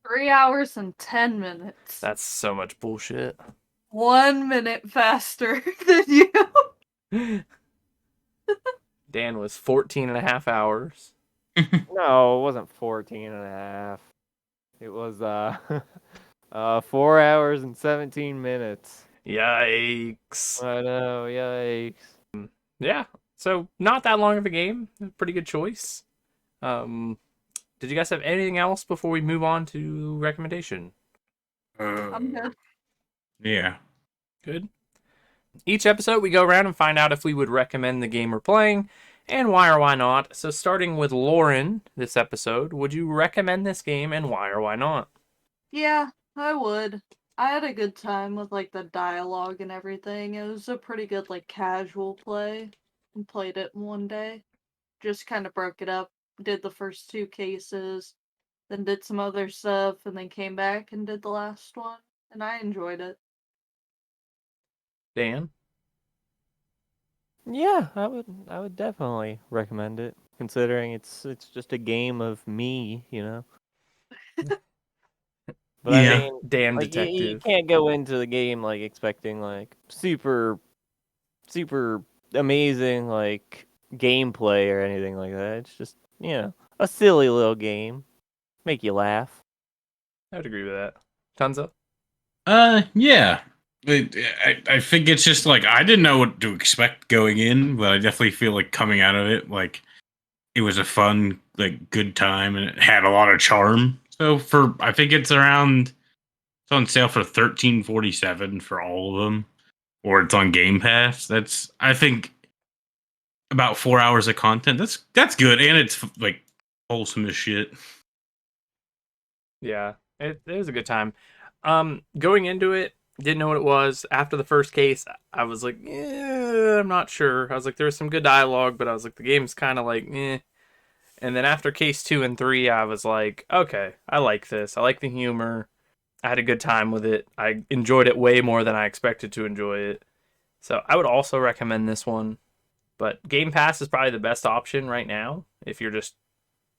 Speaker 2: 3 hours and 10 minutes.
Speaker 1: That's so much bullshit.
Speaker 2: 1 minute faster than you.
Speaker 1: Dan was 14 and a half hours.
Speaker 4: No, it wasn't 14 and a half. It was 4 hours and 17 minutes.
Speaker 1: Yikes.
Speaker 4: I know, yikes.
Speaker 1: Yeah, so not that long of a game. Pretty good choice. Did you guys have anything else before we move on to recommendation?
Speaker 2: I'm good.
Speaker 3: Yeah.
Speaker 1: Good. Each episode, we go around and find out if we would recommend the game we're playing and why or why not. So, starting with Lauren this episode, would you recommend this game and why or why not?
Speaker 2: Yeah, I would. I had a good time with like the dialogue and everything. It was a pretty good like casual play. And played it in one day. Just kind of broke it up. Did the first 2 cases, then did some other stuff, and then came back and did the last one. And I enjoyed it.
Speaker 1: Dan?
Speaker 4: Yeah, I would definitely recommend it, considering it's just a game of me, you know. But
Speaker 3: Yeah.
Speaker 4: I mean,
Speaker 1: Dan
Speaker 4: like you
Speaker 1: Detective.
Speaker 4: can't go into the game like expecting like super amazing like gameplay or anything like that. It's just, you know, a silly little game. Make you laugh.
Speaker 1: I would agree with that. Tonsa?
Speaker 3: Yeah. I think it's just like I didn't know what to expect going in, but I definitely feel like coming out of it, like it was a fun, like good time, and it had a lot of charm. So I think it's on sale for $13.47 for all of them, or it's on Game Pass. That's I think about 4 hours of content. That's good, and it's like wholesome as shit.
Speaker 1: Yeah, it was a good time. Going into it, didn't know what it was. After the first case, I was like, I'm not sure. I was like, there was some good dialogue, but I was like, the game's kind of like, eh. And then after case 2 and 3, I was like, okay, I like this. I like the humor. I had a good time with it. I enjoyed it way more than I expected to enjoy it. So I would also recommend this one. But Game Pass is probably the best option right now if you're just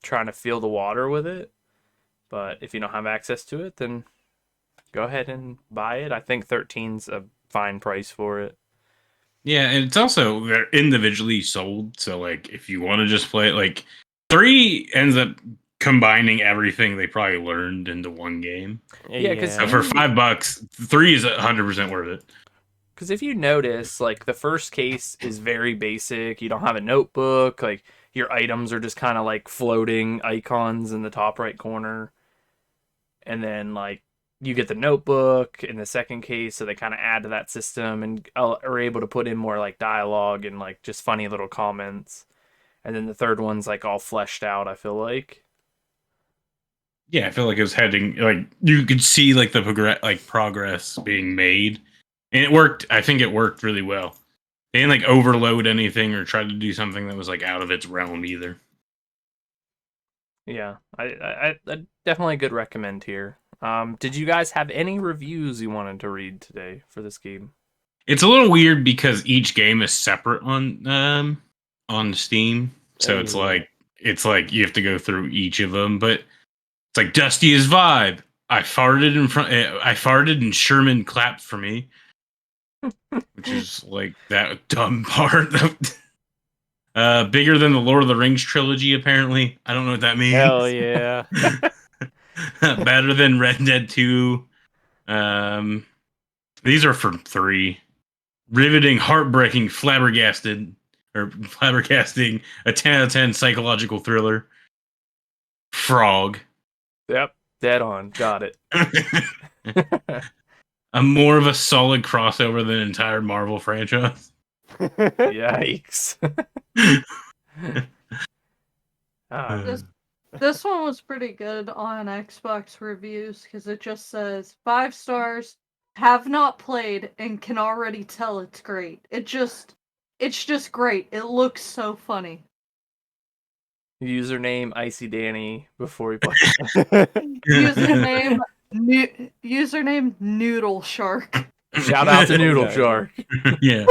Speaker 1: trying to feel the water with it. But if you don't have access to it, then go ahead and buy it. I think 13's a fine price for it.
Speaker 3: Yeah, and it's also they're individually sold. So like if you want to just play it, like 3 ends up combining everything they probably learned into one game.
Speaker 1: Yeah, 'cause
Speaker 3: So for $5, 3 is 100% worth it.
Speaker 1: Because if you notice, like, the first case is very basic. You don't have a notebook. Like, your items are just kind of like floating icons in the top right corner. And then, like, you get the notebook in the second case, so they kind of add to that system and are able to put in more, like, dialogue and, like, just funny little comments. And then the third one's, like, all fleshed out, I feel like.
Speaker 3: Yeah, I feel like it was heading like you could see like the progress being made, and it worked. I think it worked really well. They didn't like overload anything or try to do something that was like out of its realm either.
Speaker 1: Yeah, I definitely a good recommend here. Did you guys have any reviews you wanted to read today for this game?
Speaker 3: It's a little weird because each game is separate on Steam, so it's like you have to go through each of them. But it's like Dusty's vibe. I farted and Sherman clapped for me, which is like that dumb part. Bigger than the Lord of the Rings trilogy, apparently. I don't know what that means.
Speaker 4: Hell yeah.
Speaker 3: Better than Red Dead 2. These are from 3. Riveting, heartbreaking, flabbergasting, a 10 out of 10 psychological thriller. Frog.
Speaker 1: Yep, dead on. Got it.
Speaker 3: I'm more of a solid crossover than an entire Marvel franchise.
Speaker 1: Yikes.
Speaker 2: This one was pretty good on Xbox reviews because it just says 5 stars, have not played, and can already tell it's great. It just It's just great. It looks so funny.
Speaker 1: Username Icy Danny before we play.
Speaker 2: Username username Noodle Shark.
Speaker 1: Shout out to Noodle
Speaker 4: Yeah.
Speaker 1: Shark.
Speaker 3: Yeah.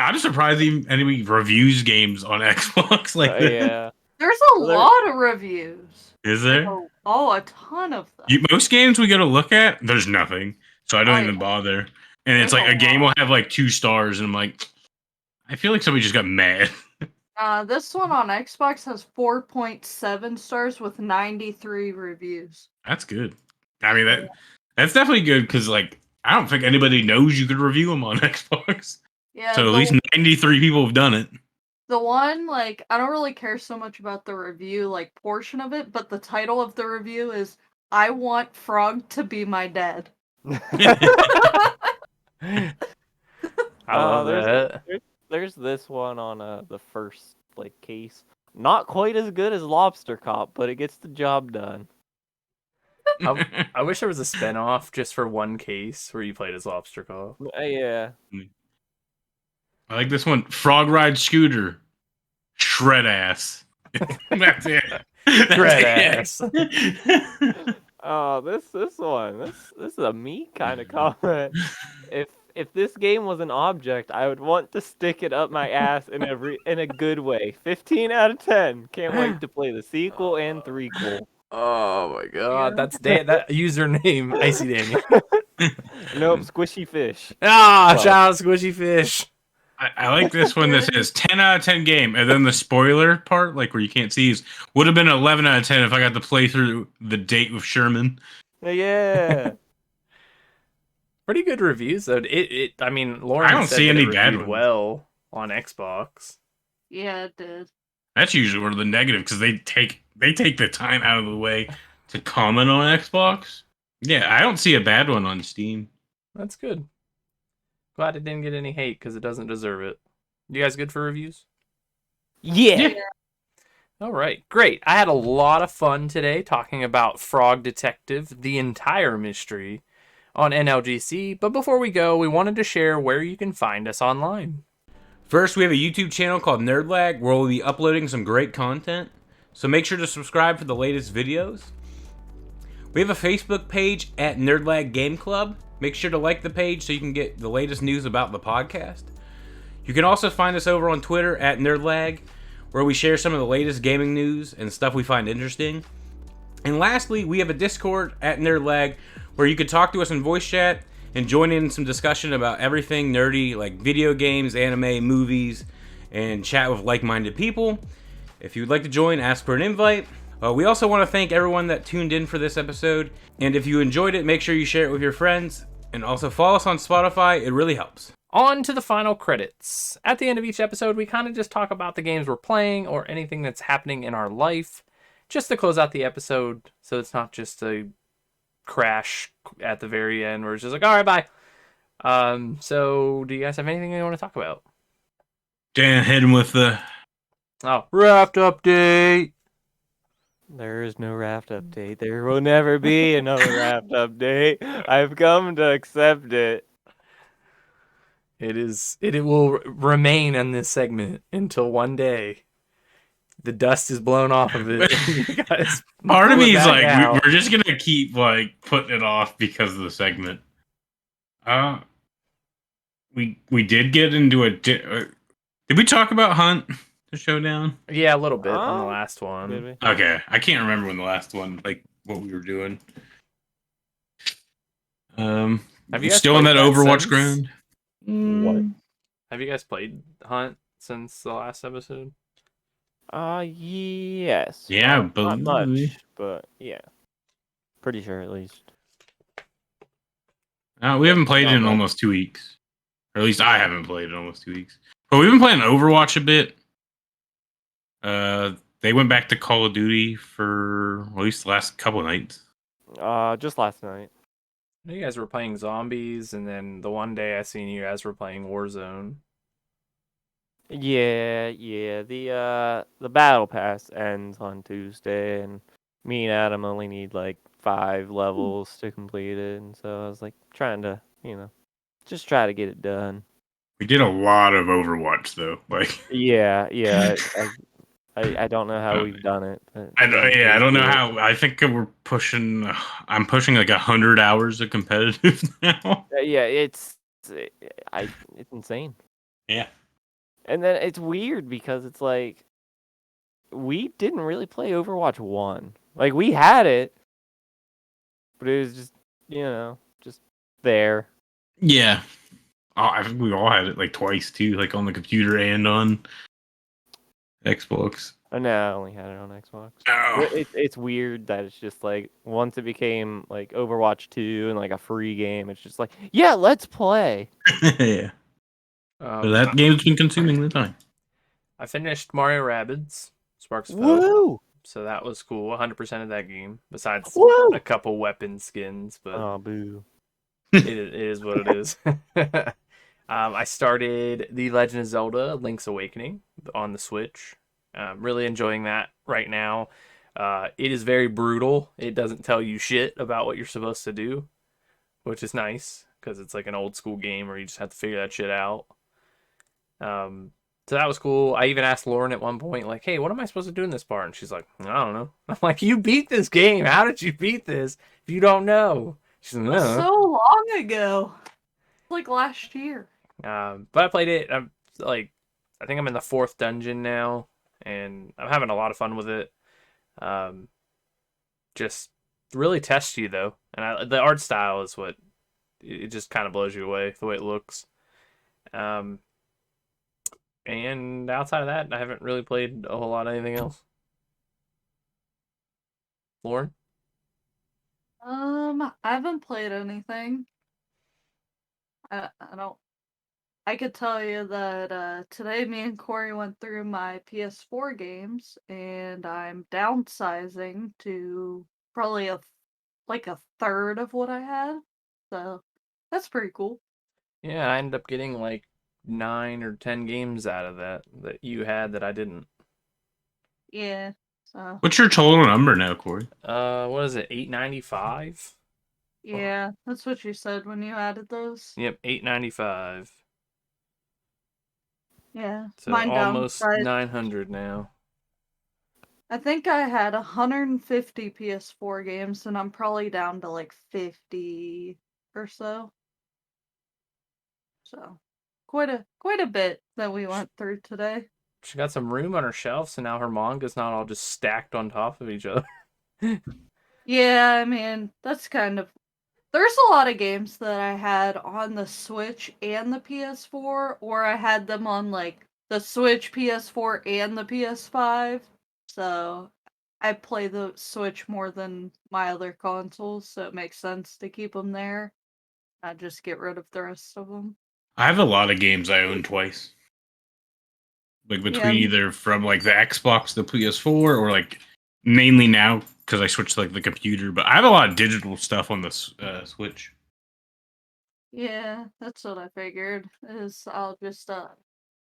Speaker 3: I'm surprised anybody reviews games on Xbox like that.
Speaker 4: Yeah.
Speaker 2: There's a
Speaker 4: Well, there-
Speaker 2: lot of reviews.
Speaker 3: Is
Speaker 2: Like,
Speaker 3: there?
Speaker 2: a ton of them.
Speaker 3: Most games we go to look at, there's nothing. So I don't
Speaker 2: Oh,
Speaker 3: even
Speaker 2: yeah.
Speaker 3: bother. And it's
Speaker 2: There's
Speaker 3: like
Speaker 2: a
Speaker 3: a game will
Speaker 2: lot.
Speaker 3: have like 2 stars, and I'm like, I feel like somebody just got mad.
Speaker 2: This one on Xbox has 4.7 stars with 93 reviews.
Speaker 3: That's good. I mean that's definitely good because like I don't think anybody knows you could review them on Xbox.
Speaker 2: Yeah,
Speaker 3: So at least 93 people have done it.
Speaker 2: the one, like, I don't really care so much about the review, like, portion of it, but the title of the review is, I want Frog to be my dad.
Speaker 1: I love that.
Speaker 4: There's this one on the first like case. Not quite as good as Lobster Cop, but it gets the job done.
Speaker 1: I wish there was a spinoff just for one case where you played as Lobster Cop.
Speaker 4: Yeah.
Speaker 3: I like this one. Frog Ride Scooter. Shred ass. That's it.
Speaker 1: Shred ass.
Speaker 4: Oh, this one. This is a me kind of comment. If this game was an object, I would want to stick it up my ass in a good way. 15 out of 10. Can't wait to play the sequel and threequel.
Speaker 1: Oh my god,
Speaker 2: Yeah.
Speaker 1: that's that username Icy Danny.
Speaker 4: Nope, squishy fish.
Speaker 1: Ah,
Speaker 4: Well.
Speaker 1: shout out Squishy Fish.
Speaker 3: I like this one that says 10 out of 10 game, and then the spoiler part, like where you can't see, would have been 11 out of 10 if I got to play through the date with Sherman.
Speaker 4: Yeah.
Speaker 1: Pretty good reviews though. I mean, Lauren
Speaker 3: I don't
Speaker 1: said
Speaker 3: see
Speaker 1: that
Speaker 3: any
Speaker 1: it
Speaker 3: bad
Speaker 1: reviewed
Speaker 3: ones.
Speaker 1: well on Xbox.
Speaker 2: Yeah, it did.
Speaker 3: That's usually where the negative because they take the time out of the way to comment on Xbox. Yeah, I don't see a bad one on Steam.
Speaker 1: That's good. Glad it didn't get any hate because it doesn't deserve it. You guys good for reviews?
Speaker 4: Yeah.
Speaker 1: All right, great. I had a lot of fun today talking about Frog Detective, the entire mystery, on NLGC. But before we go, we wanted to share where you can find us online.
Speaker 5: First, we have a YouTube channel called NerdLag where we'll be uploading some great content. So make sure to subscribe for the latest videos. We have a Facebook page at NerdLag Game Club. Make sure to like the page so you can get the latest news about the podcast. You can also find us over on Twitter at NerdLag, where we share some of the latest gaming news and stuff we find interesting. And lastly, we have a Discord at NerdLag where you can talk to us in voice chat and join in some discussion about everything nerdy like video games, anime, movies, and chat with like-minded people. If you'd like to join, ask for an invite. We also want to thank everyone that tuned in for this episode. And if you enjoyed it, make sure you share it with your friends. And also follow us on Spotify. It really helps.
Speaker 1: On to the final credits. At the end of each episode, we kind of just talk about the games we're playing or anything that's happening in our life, just to close out the episode, so it's not just a crash at the very end where it's just like, all right, bye. So do you guys have anything you want to talk about?
Speaker 3: Dan, hit him with the...
Speaker 1: Oh, Raft update.
Speaker 4: There is no raft update. There will never be another raft update. I've come to accept it.
Speaker 1: It will remain in this segment until one day the dust is blown off of it. You guys
Speaker 3: Part of
Speaker 1: pull it
Speaker 3: me is
Speaker 1: back
Speaker 3: like,
Speaker 1: out.
Speaker 3: we're just going to keep like putting it off because of the segment. We did get into did we talk about Hunt, the showdown?
Speaker 1: Yeah, a little bit on the
Speaker 4: Oh,
Speaker 1: last
Speaker 4: Did
Speaker 1: one.
Speaker 4: we?
Speaker 3: Okay, I can't remember when the last one, like what we were doing.
Speaker 1: Have you guys
Speaker 3: Still on
Speaker 1: played
Speaker 3: that
Speaker 1: that
Speaker 3: Overwatch
Speaker 1: since?
Speaker 3: ground?
Speaker 4: What?
Speaker 1: Have you guys played Hunt since the last episode?
Speaker 4: Yes.
Speaker 3: Yeah,
Speaker 4: Not
Speaker 3: believe me.
Speaker 4: much, but yeah. Pretty sure at least.
Speaker 3: We haven't played it in
Speaker 4: not much.
Speaker 3: almost 2 weeks. Or at least I haven't played it in almost 2 weeks. But we've been playing Overwatch a bit. They went back to Call of Duty for at least the last couple of nights.
Speaker 4: Just last night.
Speaker 1: I know you guys were playing zombies, and then the one day I seen you guys were playing Warzone.
Speaker 4: Yeah. The battle pass ends on Tuesday, and me and Adam only need like 5 levels to complete it, and so I was like trying to, just try to get it done.
Speaker 3: We did a lot of Overwatch though. Like,
Speaker 4: Yeah. I don't know how we've done it. But
Speaker 3: I
Speaker 4: we
Speaker 3: don't know
Speaker 4: do it.
Speaker 3: how. I think we're pushing. I'm pushing like 100 hours of competitive now.
Speaker 4: Yeah, it's it's insane.
Speaker 3: Yeah.
Speaker 4: And then it's weird because it's like we didn't really play Overwatch 1. Like we had it, but it was just, just there.
Speaker 3: Yeah. I think we all had it like twice too, like on the computer and on Xbox.
Speaker 4: Oh no, I only had it on Xbox.
Speaker 3: Oh.
Speaker 4: It's weird that it's just like once it became like Overwatch 2 and like a free game, it's just like, yeah, let's play.
Speaker 3: Yeah. So that game's been consuming the time.
Speaker 1: I finished Mario Rabbids Sparks of Hope,
Speaker 4: Woo!
Speaker 1: so that was cool. 100% of that game, besides
Speaker 4: Woo!
Speaker 1: a couple weapon skins, but
Speaker 4: Oh boo.
Speaker 1: it is what it is. I started The Legend of Zelda: Link's Awakening on the Switch. Really enjoying that right now. It is very brutal. It doesn't tell you shit about what you're supposed to do, which is nice because it's like an old school game where you just have to figure that shit out. So that was cool. I even asked Lauren at one point, like, "Hey, what am I supposed to do in this part?" And she's like, "I don't know." I'm like, "You beat this game. How did you beat this if you don't know?" She's like, "No."
Speaker 2: So long ago. Like last year.
Speaker 1: But I played it. I think I'm in the 4th dungeon now, and I'm having a lot of fun with it. Just really tests you though, and the art style is what it just kind of blows you away the way it looks. And outside of that, I haven't really played a whole lot of anything else. Lauren?
Speaker 2: I haven't played anything. I don't. I could tell you that today me and Corey went through my PS4 games, and I'm downsizing to probably like a third of what I had. So that's pretty cool.
Speaker 1: Yeah, I ended up getting like 9 or 10 games out of that you had that I didn't.
Speaker 2: Yeah. So
Speaker 3: What's your total number now, Corey?
Speaker 1: What is it? 895?
Speaker 2: yeah, that's what you said when you added those.
Speaker 1: Yep, 895.
Speaker 2: Yeah,
Speaker 1: So
Speaker 2: mine
Speaker 1: almost
Speaker 2: downsized.
Speaker 1: 900 now.
Speaker 2: I think I had 150 PS4 games, and I'm probably down to like 50 or so. So quite a bit that we went through today.
Speaker 1: She got some room on her shelf, so now her manga's not all just stacked on top of each other.
Speaker 2: Yeah, I mean, that's kind of. There's a lot of games that I had on the Switch and the PS4, or I had them on like the Switch, PS4, and the PS5. So I play the Switch more than my other consoles, so it makes sense to keep them there. Not just get rid of the rest of them.
Speaker 3: I have a lot of games I own twice. Like between
Speaker 2: Yeah.
Speaker 3: either from like the Xbox to the PS4 or like mainly now because I switched to like the computer. But I have a lot of digital stuff on the Switch.
Speaker 2: Yeah, that's what I figured. Is I'll just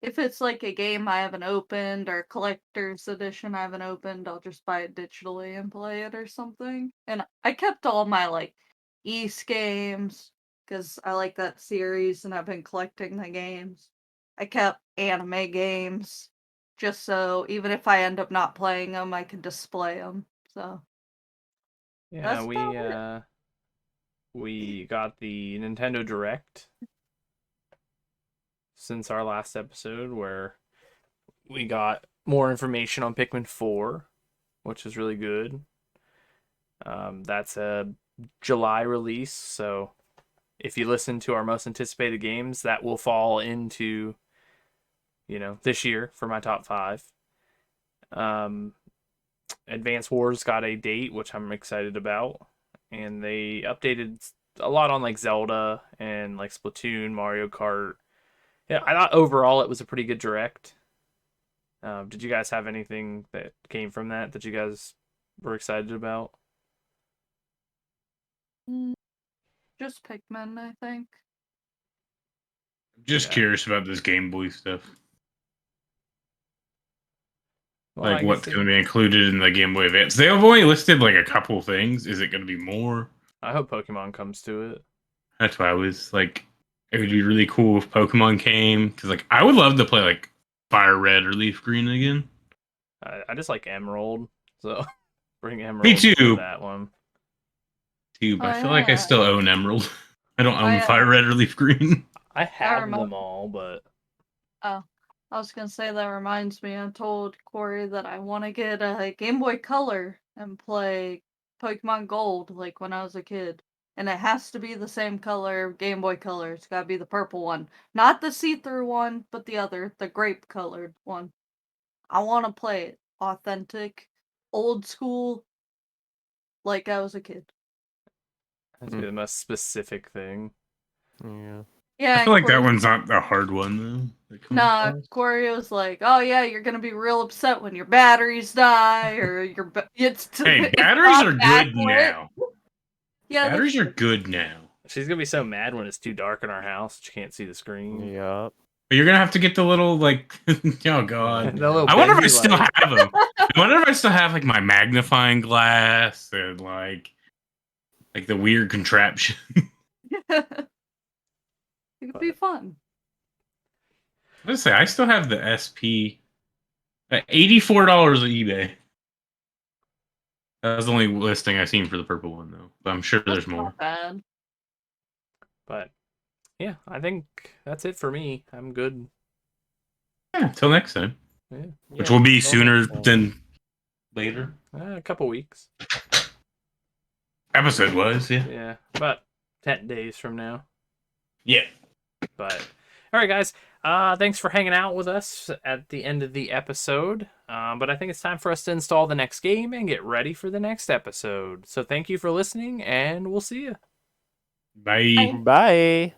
Speaker 2: if it's like a game I haven't opened or collector's edition I haven't opened, I'll just buy it digitally and play it or something. And I kept all my like East games because I like that series and I've been collecting the games. I kept anime games just so even if I end up not playing them, I can display them. So
Speaker 1: Yeah,
Speaker 2: that's about it.
Speaker 1: we got the Nintendo Direct since our last episode where we got more information on Pikmin 4, which is really good. That's a July release, so if you listen to our most anticipated games, that will fall into, this year for my top 5. Advance Wars got a date, which I'm excited about, and they updated a lot on like Zelda and like Splatoon, Mario Kart. Yeah, I thought overall it was a pretty good direct. Did you guys have anything that came from that you guys were excited about?
Speaker 2: Mm, just Pikmin, I think.
Speaker 3: Just
Speaker 1: Yeah.
Speaker 3: curious about this Game Boy stuff.
Speaker 1: Well,
Speaker 3: Like
Speaker 1: I
Speaker 3: what's
Speaker 1: guess
Speaker 3: going to be included in the Game Boy Advance. They have only listed like a couple things. Is it going to be more?
Speaker 1: I hope Pokemon comes to it.
Speaker 3: That's why I was like, It would be really cool if Pokemon came, because like I would love to play like Fire Red or Leaf Green again.
Speaker 1: I just like Emerald, so bring Emerald.
Speaker 3: Me too.
Speaker 1: To that one.
Speaker 3: Too, but
Speaker 2: Oh,
Speaker 3: I feel like I
Speaker 2: yeah.
Speaker 3: still own Emerald. I don't
Speaker 2: Oh,
Speaker 3: own
Speaker 2: yeah.
Speaker 3: Fire Red or Leaf Green.
Speaker 1: I have
Speaker 2: reminds-
Speaker 1: them all, but
Speaker 2: Oh, I was gonna say that reminds me. I told Corey that I want to get a Game Boy Color and play Pokemon Gold like when I was a kid. And it has to be the same color Game Boy Color. It's gotta be the purple one. Not the see-through one, but the other, the grape-colored one. I want to play it. Authentic, old school, like I was a kid.
Speaker 1: that's the most specific thing.
Speaker 4: Yeah.
Speaker 2: Yeah,
Speaker 3: I feel like that
Speaker 2: Corey-
Speaker 3: one's not a hard one though. Like, come on.
Speaker 2: Nah, Corey was like, "Oh yeah, you're gonna be real upset when your batteries die, or it's
Speaker 3: Hey,
Speaker 2: it's
Speaker 3: batteries
Speaker 2: not
Speaker 3: are good
Speaker 2: accurate."
Speaker 3: now.
Speaker 2: Yeah,
Speaker 3: Batteries are good now.
Speaker 1: She's gonna be so mad when it's too dark in our house she can't see the screen.
Speaker 4: Yep.
Speaker 3: But you're gonna have to get the little like oh god.
Speaker 1: The little
Speaker 3: I wonder if I
Speaker 1: bendy
Speaker 3: still
Speaker 1: light.
Speaker 3: have them. I wonder if I still have like my magnifying glass and like the weird contraption.
Speaker 2: it could be fun.
Speaker 3: Let's say I still have the SP at $84 on eBay. That was the only listing I've seen for the purple one though. But I'm sure there's
Speaker 2: That's
Speaker 3: more.
Speaker 2: not bad.
Speaker 1: But yeah, I think that's it for me. I'm good.
Speaker 3: Yeah, till next time.
Speaker 1: Yeah,
Speaker 3: Which will be
Speaker 4: till
Speaker 3: sooner
Speaker 4: next time.
Speaker 3: than later.
Speaker 1: a couple weeks.
Speaker 3: Episode was, yeah.
Speaker 1: Yeah, about 10 days from now.
Speaker 3: Yeah.
Speaker 1: But all right, guys. Thanks for hanging out with us at the end of the episode. But I think it's time for us to install the next game and get ready for the next episode. So thank you for listening, and we'll see you.
Speaker 3: Bye.
Speaker 4: Bye.